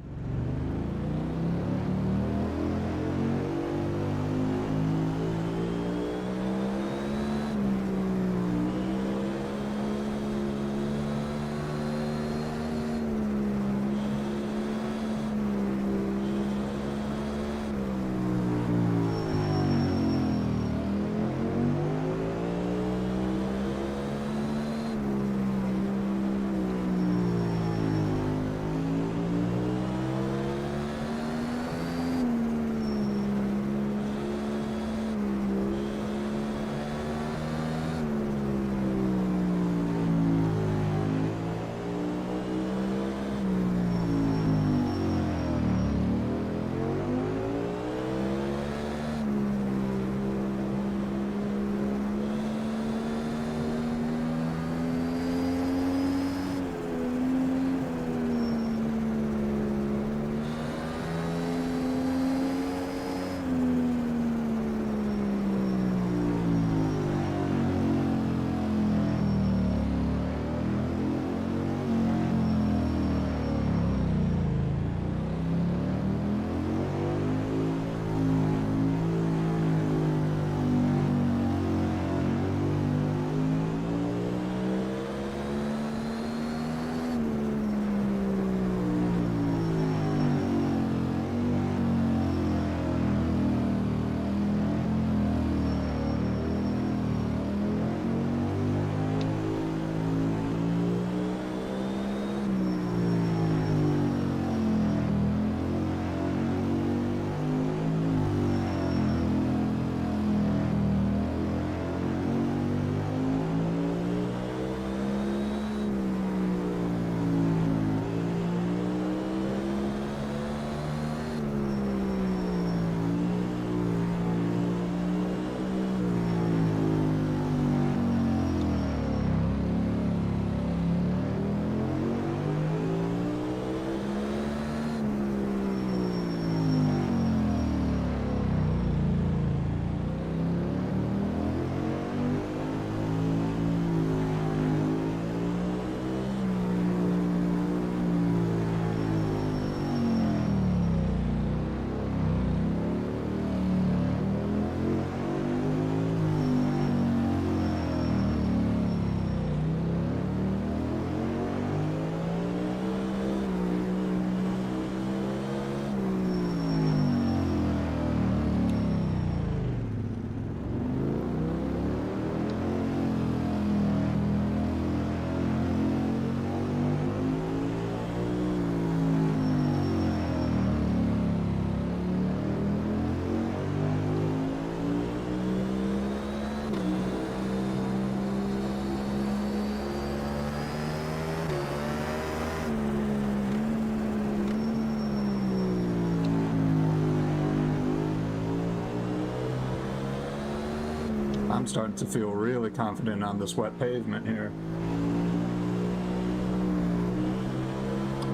I'm starting to feel really confident on this wet pavement here.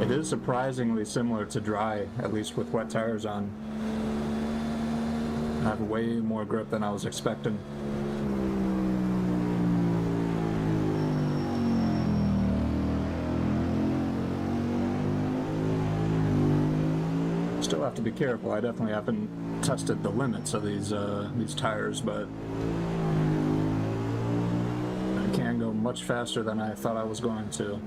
It is surprisingly similar to dry, at least with wet tires on. I have way more grip than I was expecting. Still have to be careful. I definitely haven't tested the limits of these tires, but I can go much faster than I thought I was going to.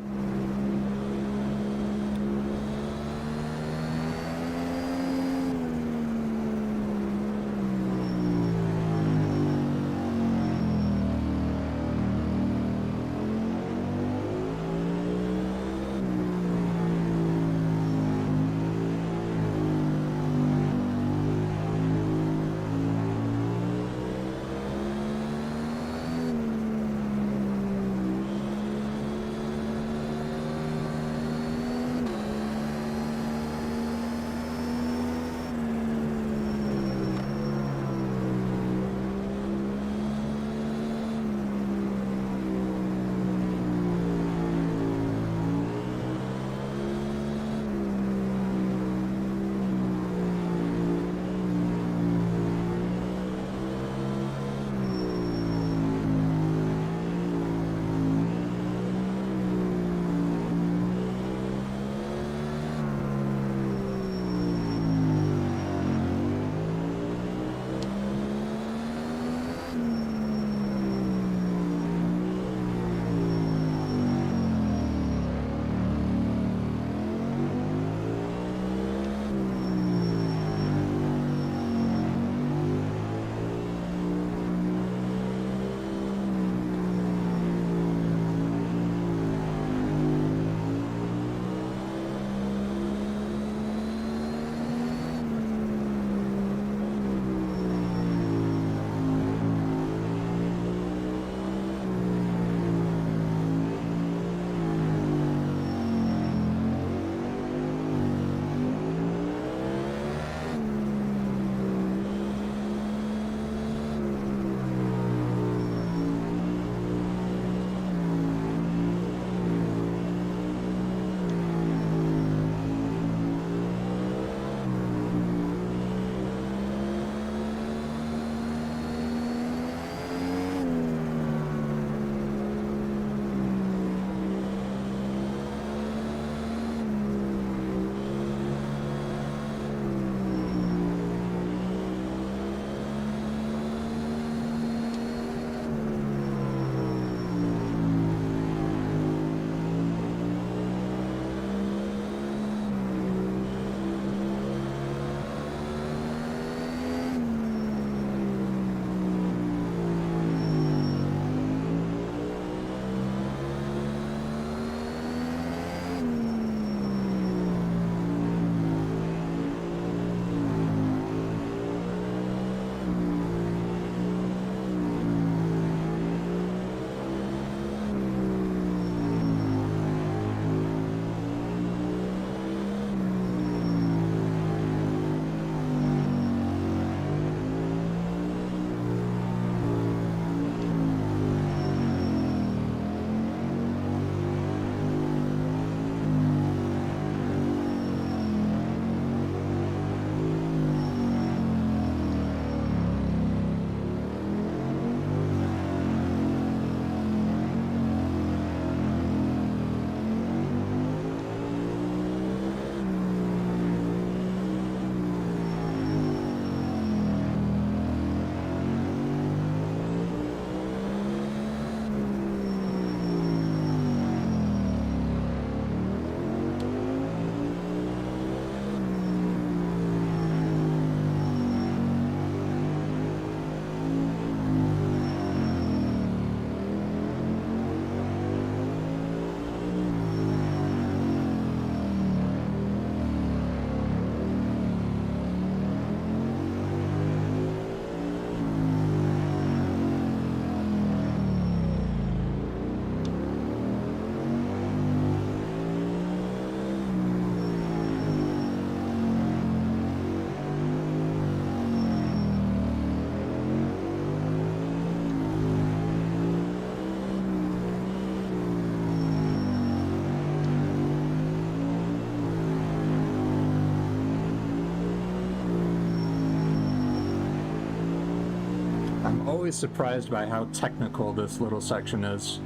always surprised by how technical this little section is.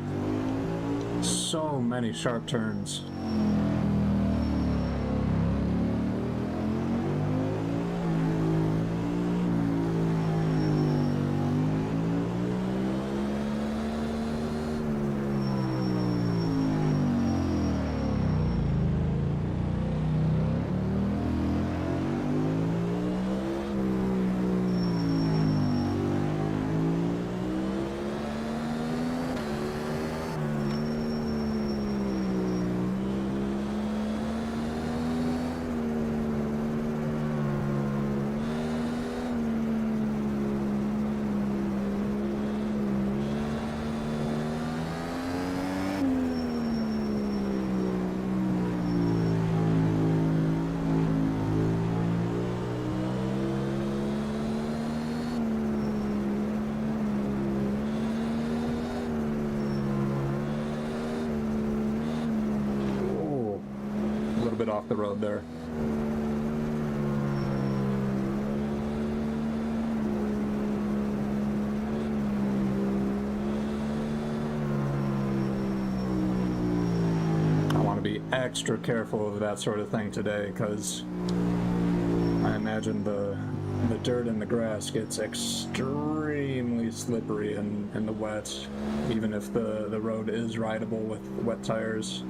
So many sharp turns. Bit off the road there. I want to be extra careful of that sort of thing today because I imagine the dirt and the grass gets extremely slippery in the wet, even if the road is rideable with wet tires.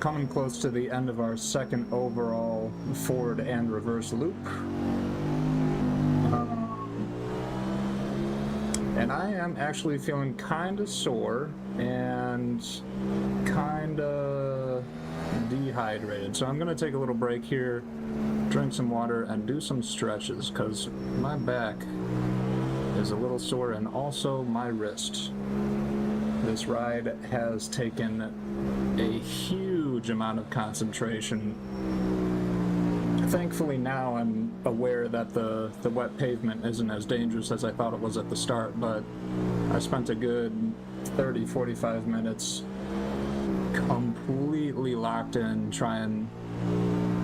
coming close to the end of our second overall forward and reverse loop. And I am actually feeling kind of sore and kind of dehydrated. So I'm going to take a little break here, drink some water, and do some stretches because my back is a little sore and also my wrist. This ride has taken a huge amount of concentration. Thankfully now I'm aware that the wet pavement isn't as dangerous as I thought it was at the start, but I spent a good 30-45 minutes completely locked in trying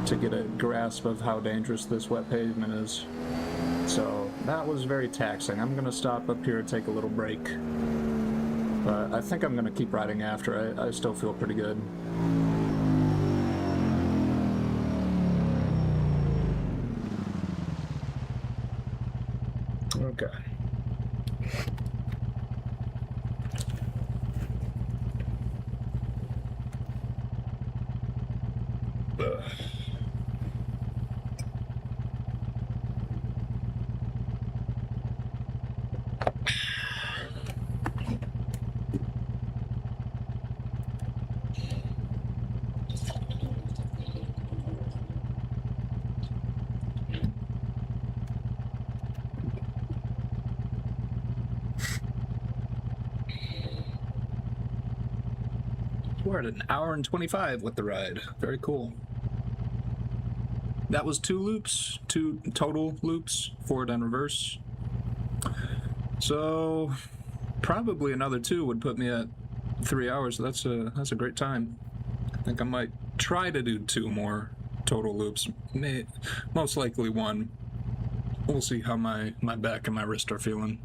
to get a grasp of how dangerous this wet pavement is. So that was very taxing. I'm going to stop up here and take a little break. But I think I'm going to keep riding after. I still feel pretty good. Okay. We're at an hour and 25 with the ride. Very cool. That was 2 loops, 2 total loops, forward and reverse. So probably another 2 would put me at 3 hours. So that's a great time. I think I might try to do 2 more total loops. Most likely 1. We'll see how my back and my wrist are feeling.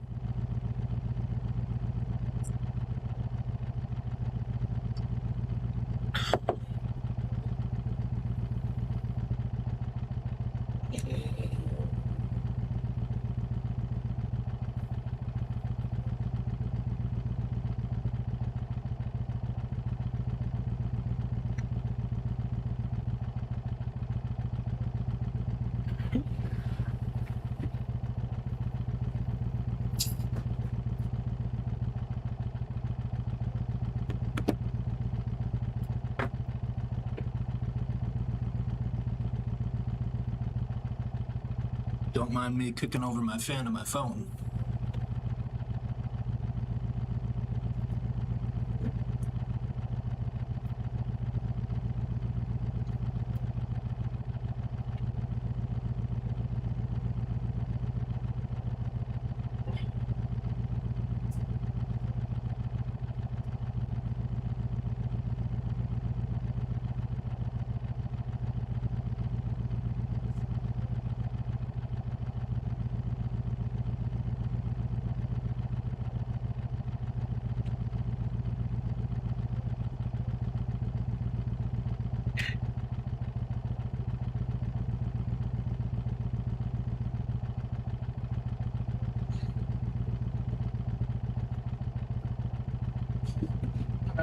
Don't mind me kicking over my fan on my phone.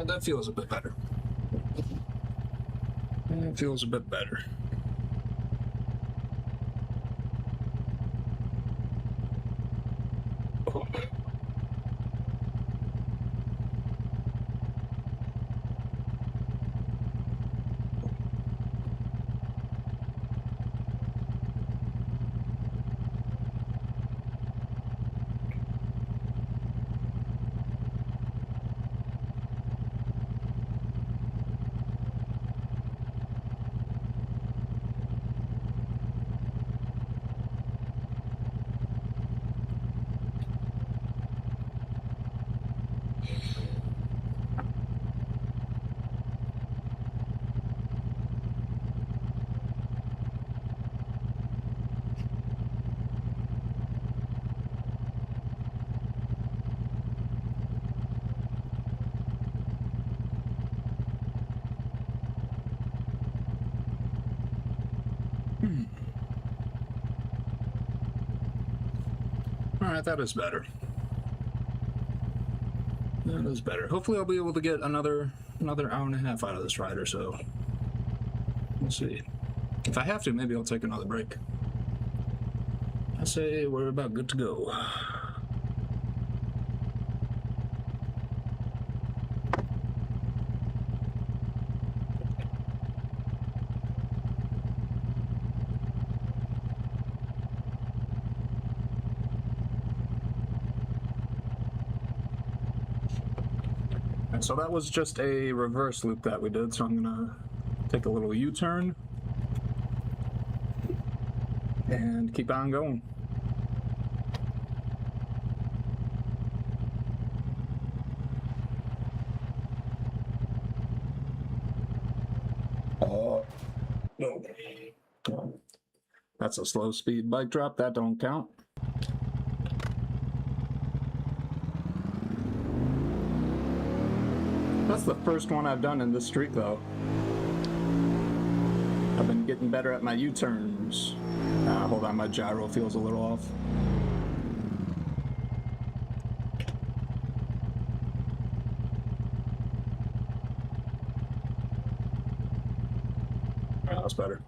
That feels a bit better. That feels a bit better. Alright, that is better. That is better. Hopefully I'll be able to get another hour and a half out of this rider, so we'll see. If I have to, maybe I'll take another break. I say we're about good to go. And so that was just a reverse loop that we did, so I'm gonna take a little U-turn and keep on going. Oh, no. That's a slow speed bike drop, that don't count. That's the first one I've done in this streak, though. I've been getting better at my U-turns. Hold on, my gyro feels a little off. Alright, that's better.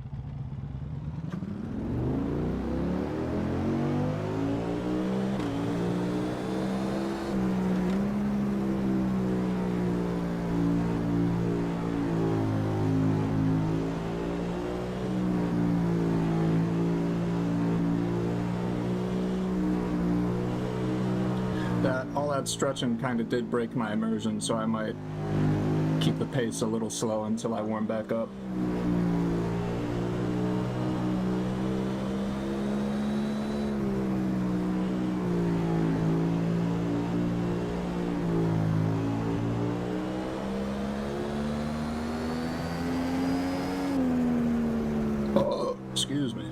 All that stretching kind of did break my immersion, so I might keep the pace a little slow until I warm back up. Oh, excuse me.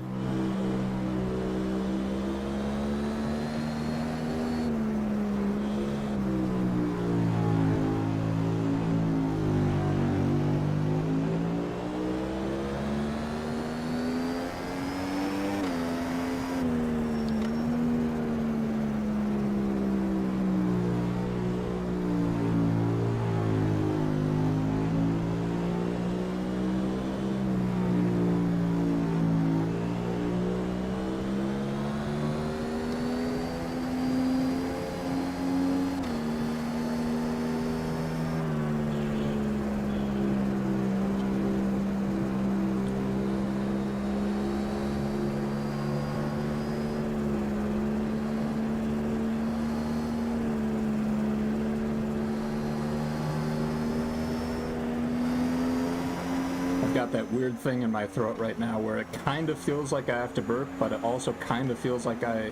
Got that weird thing in my throat right now where it kind of feels like I have to burp, but it also kind of feels like I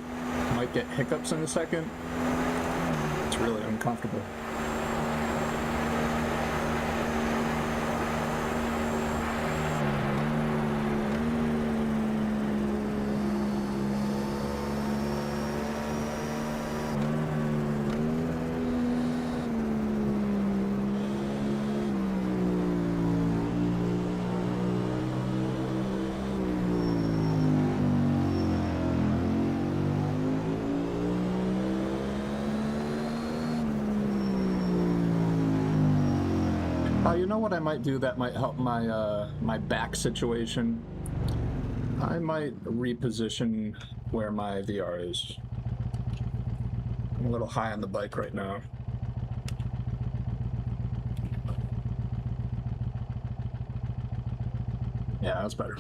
might get hiccups in a second. It's really uncomfortable. You know what I might do that might help my my back situation? I might reposition where my VR is. I'm a little high on the bike right now. Yeah, that's better.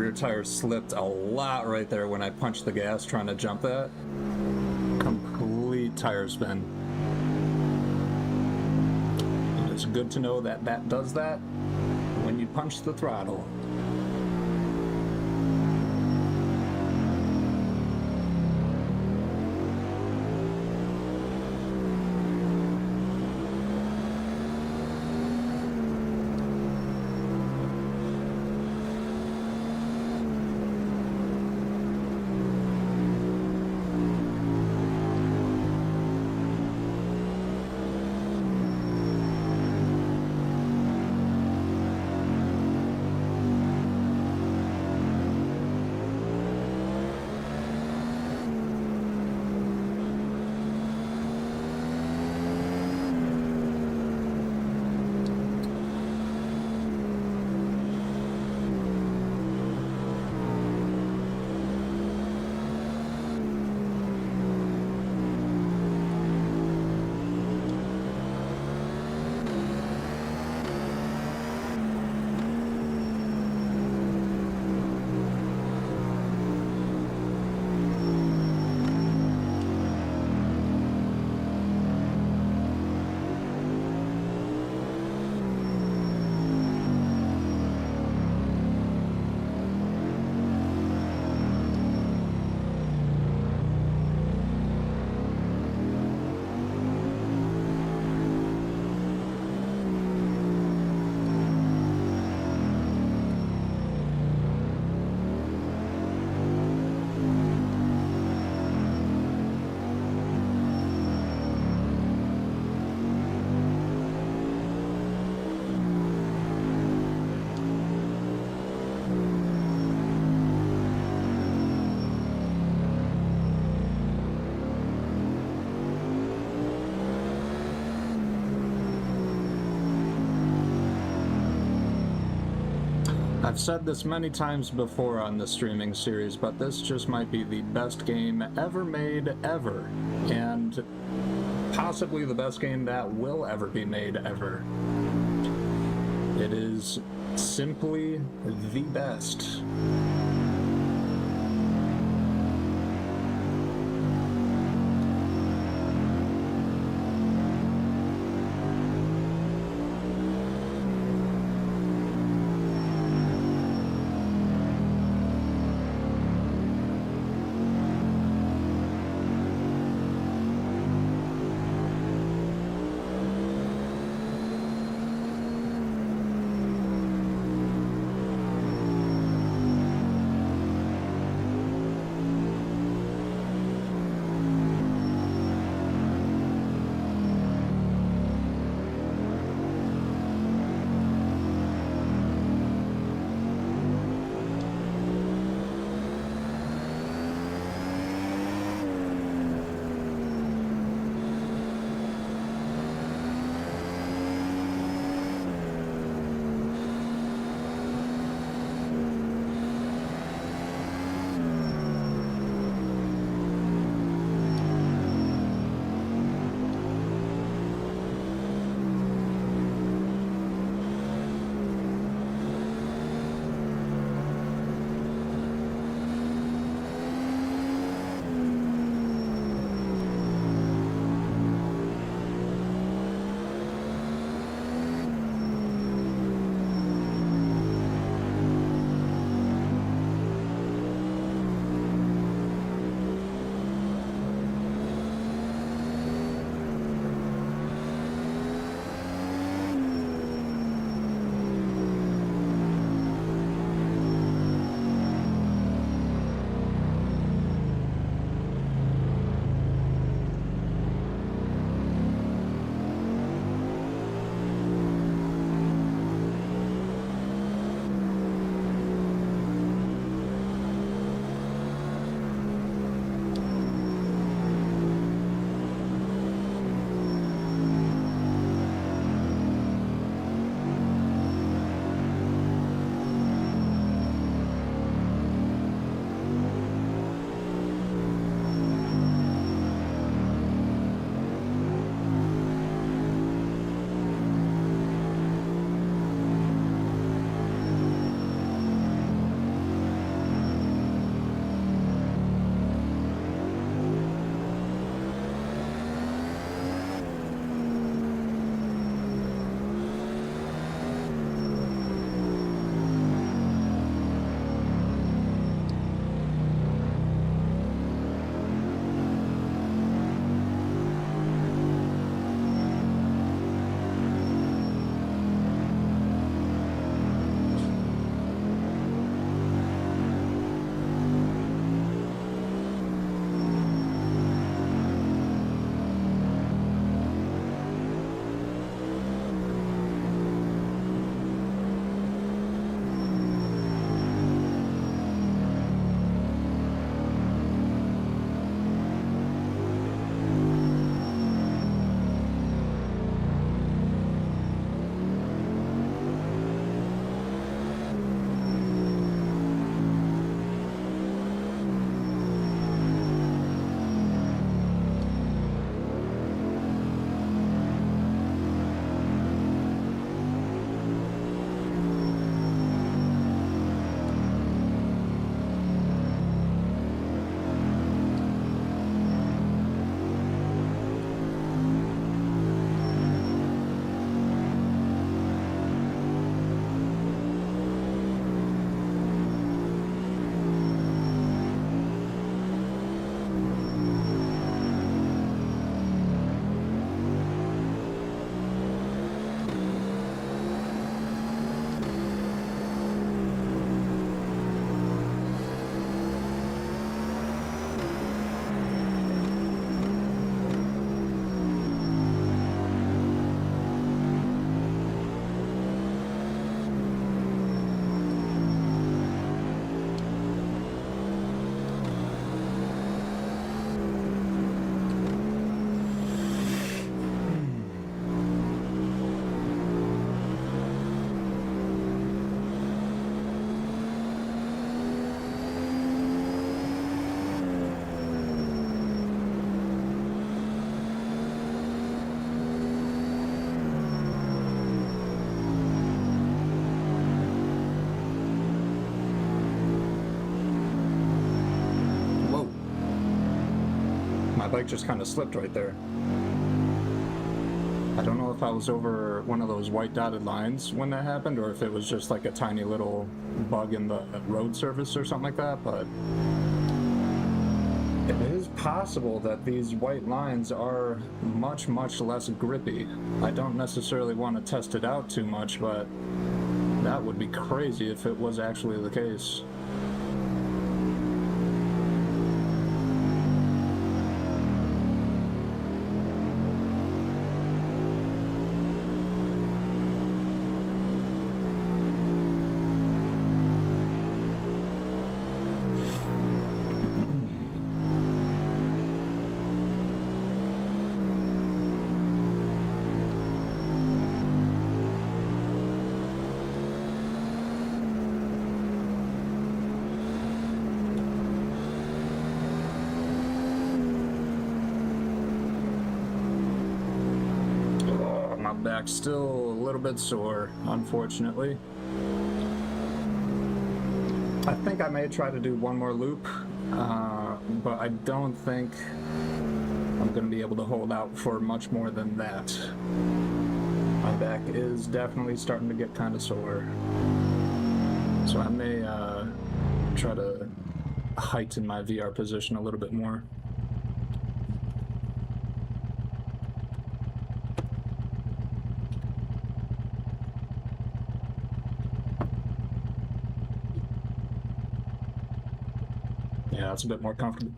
rear tire slipped a lot right there when I punched the gas trying to jump that. Complete tire spin. And it's good to know that that does that when you punch the throttle. I've said this many times before on the streaming series, but this just might be the best game ever made, ever. And possibly the best game that will ever be made, ever. It is simply the best. bike just kind of slipped right there. I don't know if I was over one of those white dotted lines when that happened, or if it was just like a tiny little bug in the road surface or something like that, but it is possible that these white lines are much, much less grippy. I don't necessarily want to test it out too much, but that would be crazy if it was actually the case. Back's still a little bit sore, unfortunately. I think I may try to do one more loop, but I don't think I'm going to be able to hold out for much more than that. My back is definitely starting to get kind of sore. So I may try to heighten my VR position a little bit more. Yeah, it's a bit more comfortable.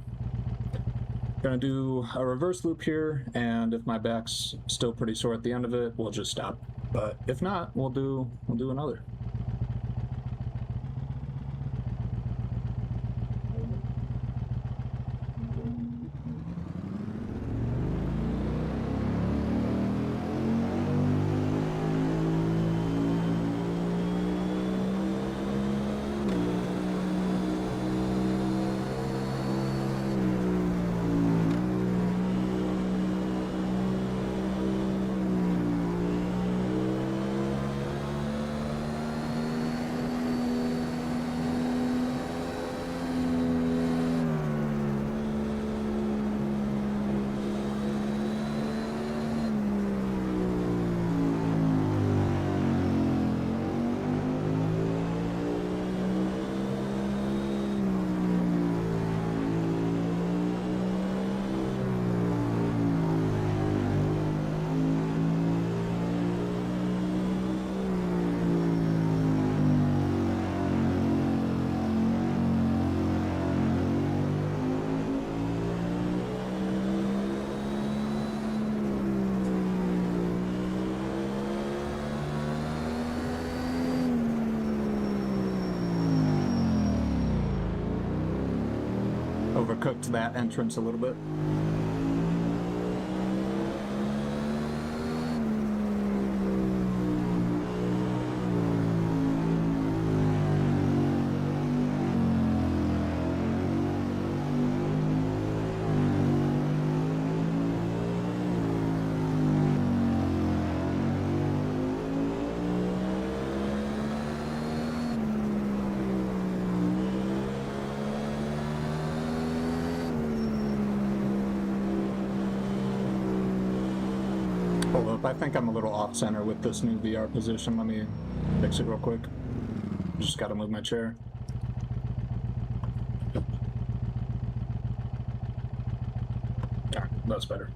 Gonna do a reverse loop here, and if my back's still pretty sore at the end of it, we'll just stop. But if not, we'll do another. Overcooked that entrance a little bit. Hold up, I think I'm a little off center with this new VR position. Let me fix it real quick. Just gotta move my chair. Yeah, that's better.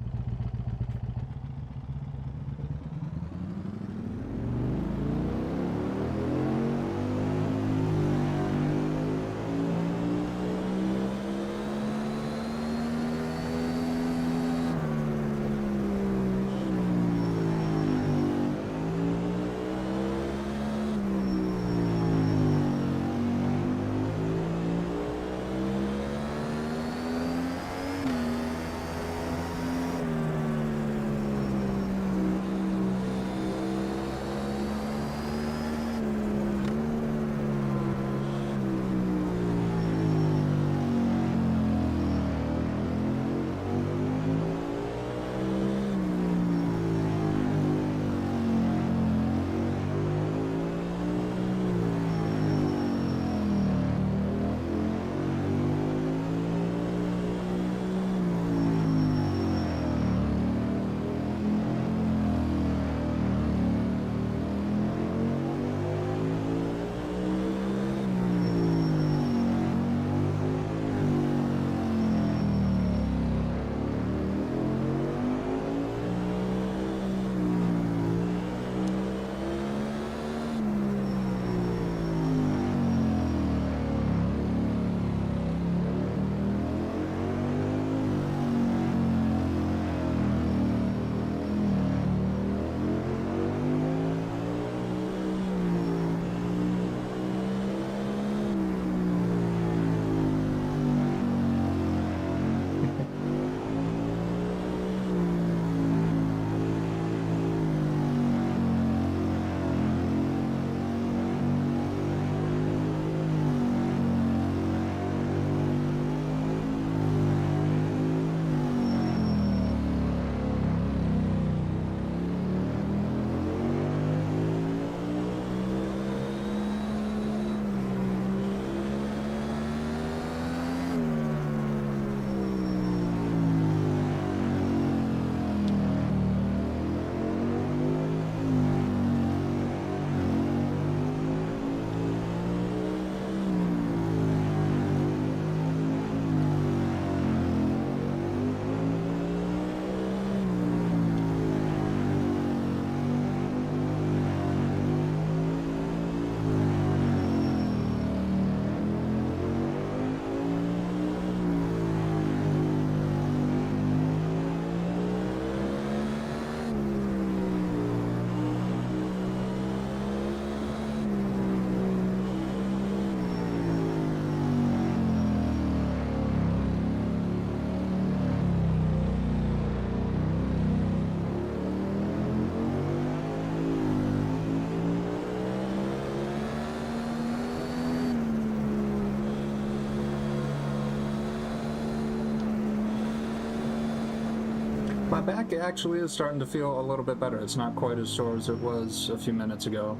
back actually is starting to feel a little bit better. It's not quite as sore as it was a few minutes ago.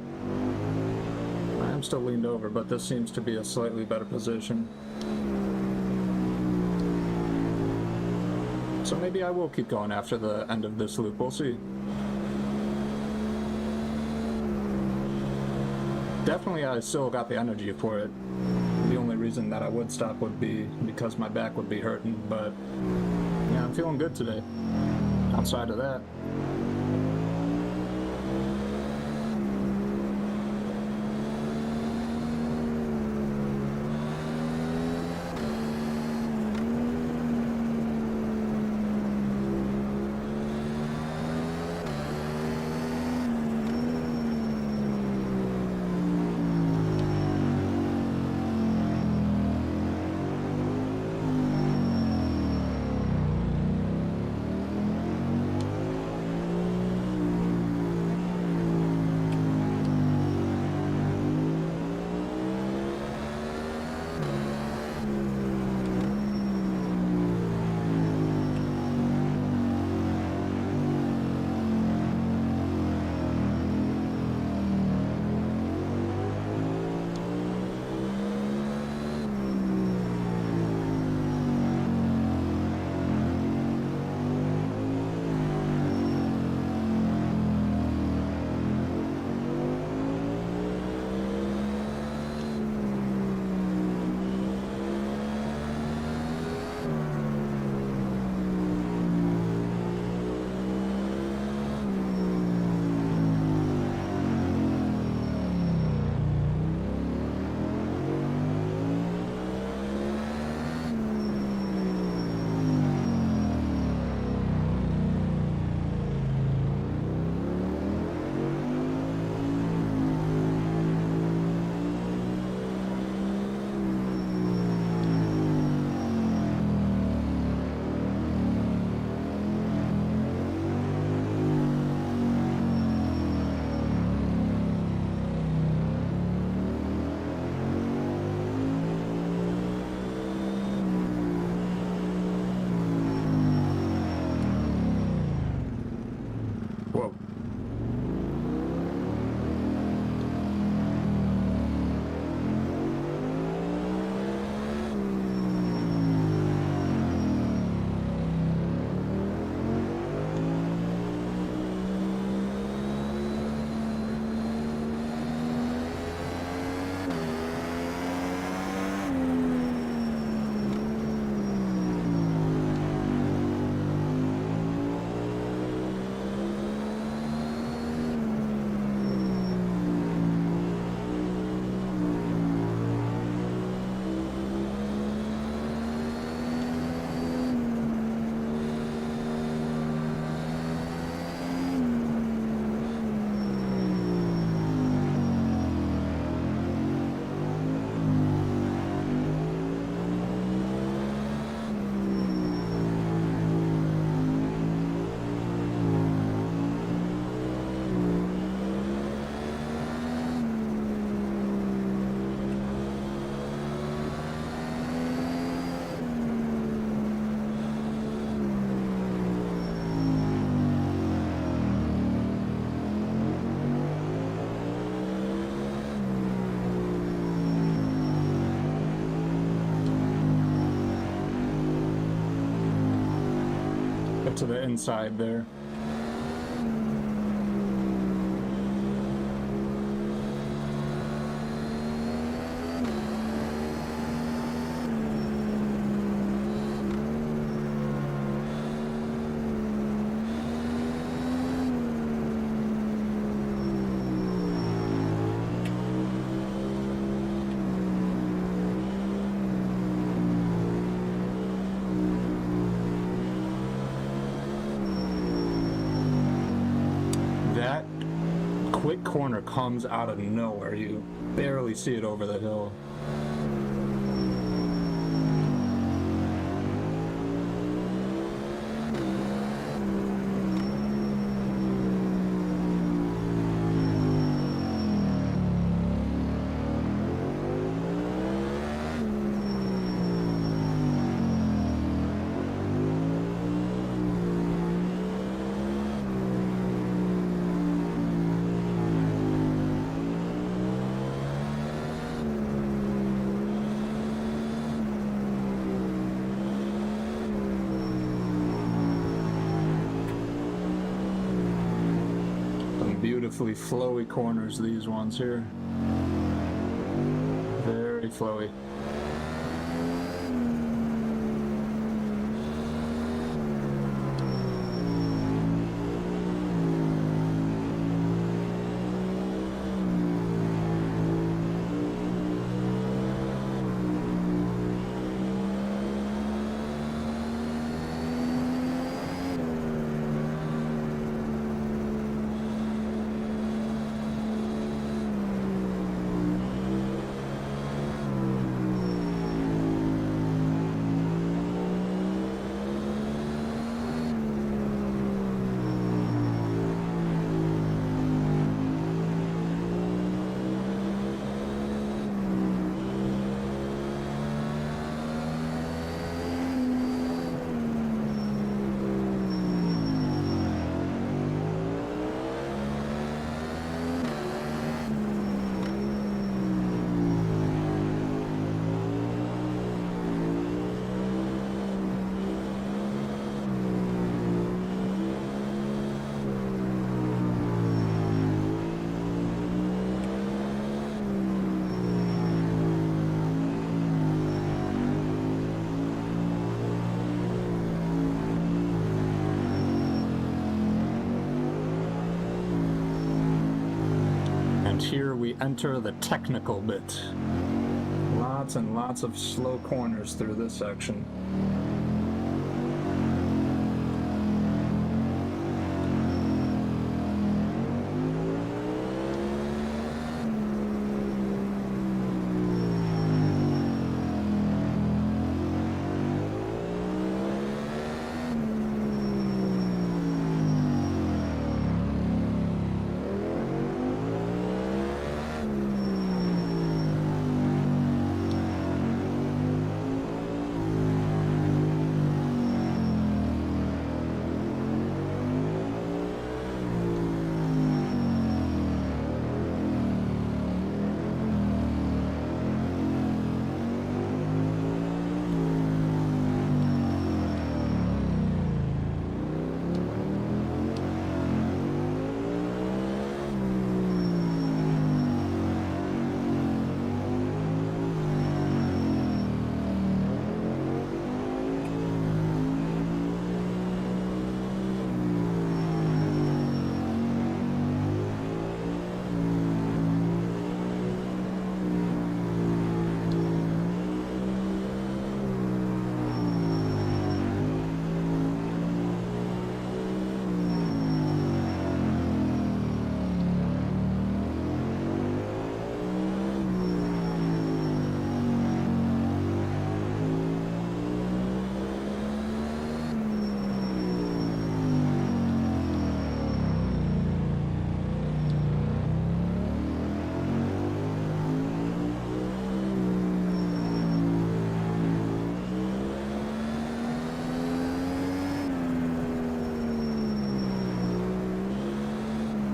I am still leaned over, but this seems to be a slightly better position. So maybe I will keep going after the end of this loop. We'll see. Definitely, I still got the energy for it. The only reason that I would stop would be because my back would be hurting, but yeah, I'm feeling good today. Outside of that. Whoa. To the inside there. That quick corner comes out of nowhere. You barely see it over the hill. beautifully flowy corners, these ones here. Very flowy. And here we enter the technical bit. Lots and lots of slow corners through this section.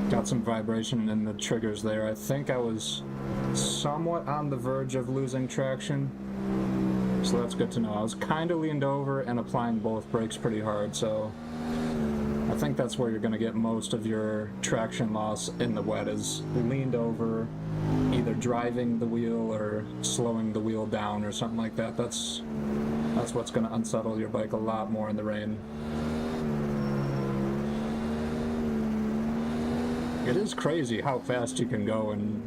Got some vibration in the triggers there. I think I was somewhat on the verge of losing traction, so that's good to know. I was kind of leaned over and applying both brakes pretty hard, so I think that's where you're going to get most of your traction loss in the wet, is leaned over, either driving the wheel or slowing the wheel down or something like that. That's what's going to unsettle your bike a lot more in the rain. It is crazy how fast you can go and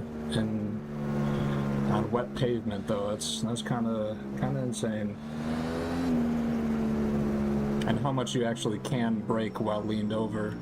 on wet pavement, though. That's kind of insane. And how much you actually can brake while leaned over.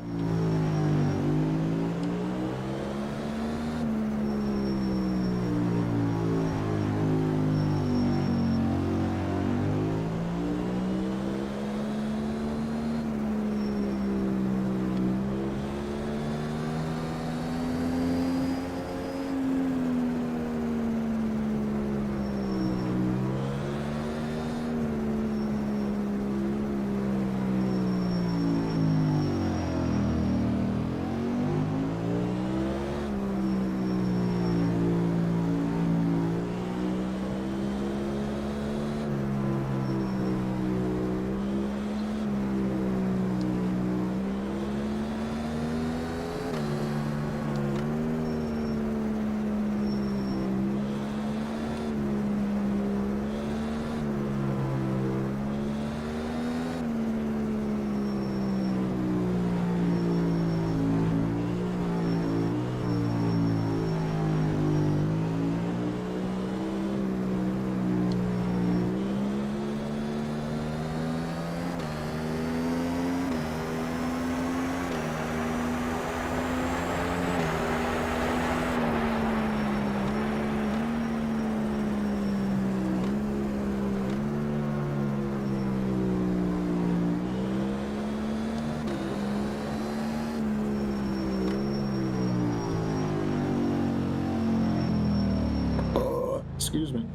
Excuse me.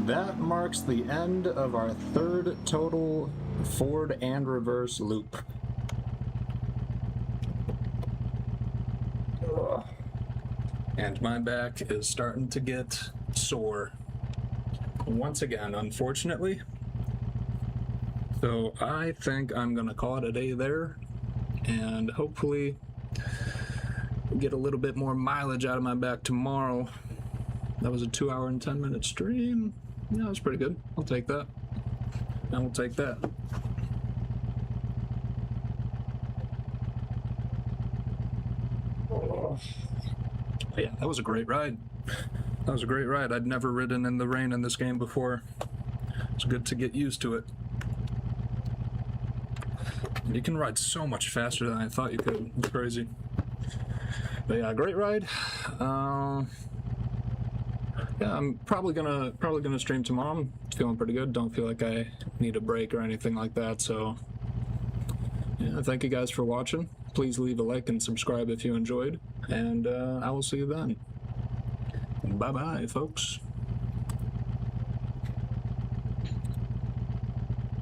That marks the end of our third total forward and reverse loop. Ugh. And my back is starting to get sore once again, unfortunately. So I think I'm gonna call it a day there, and hopefully get a little bit more mileage out of my back tomorrow. That was a 2 hour and 10-minute stream. Yeah, it was pretty good. I'll take that. I will take that. But yeah, that was a great ride. That was a great ride. I'd never ridden in the rain in this game before. It's good to get used to it. You can ride so much faster than I thought you could. It's crazy. But yeah, great ride. Yeah, I'm probably gonna stream tomorrow. I'm feeling pretty good. Don't feel like I need a break or anything like that. So yeah, thank you guys for watching. Please leave a like and subscribe if you enjoyed, and I will see you then. Bye bye, folks.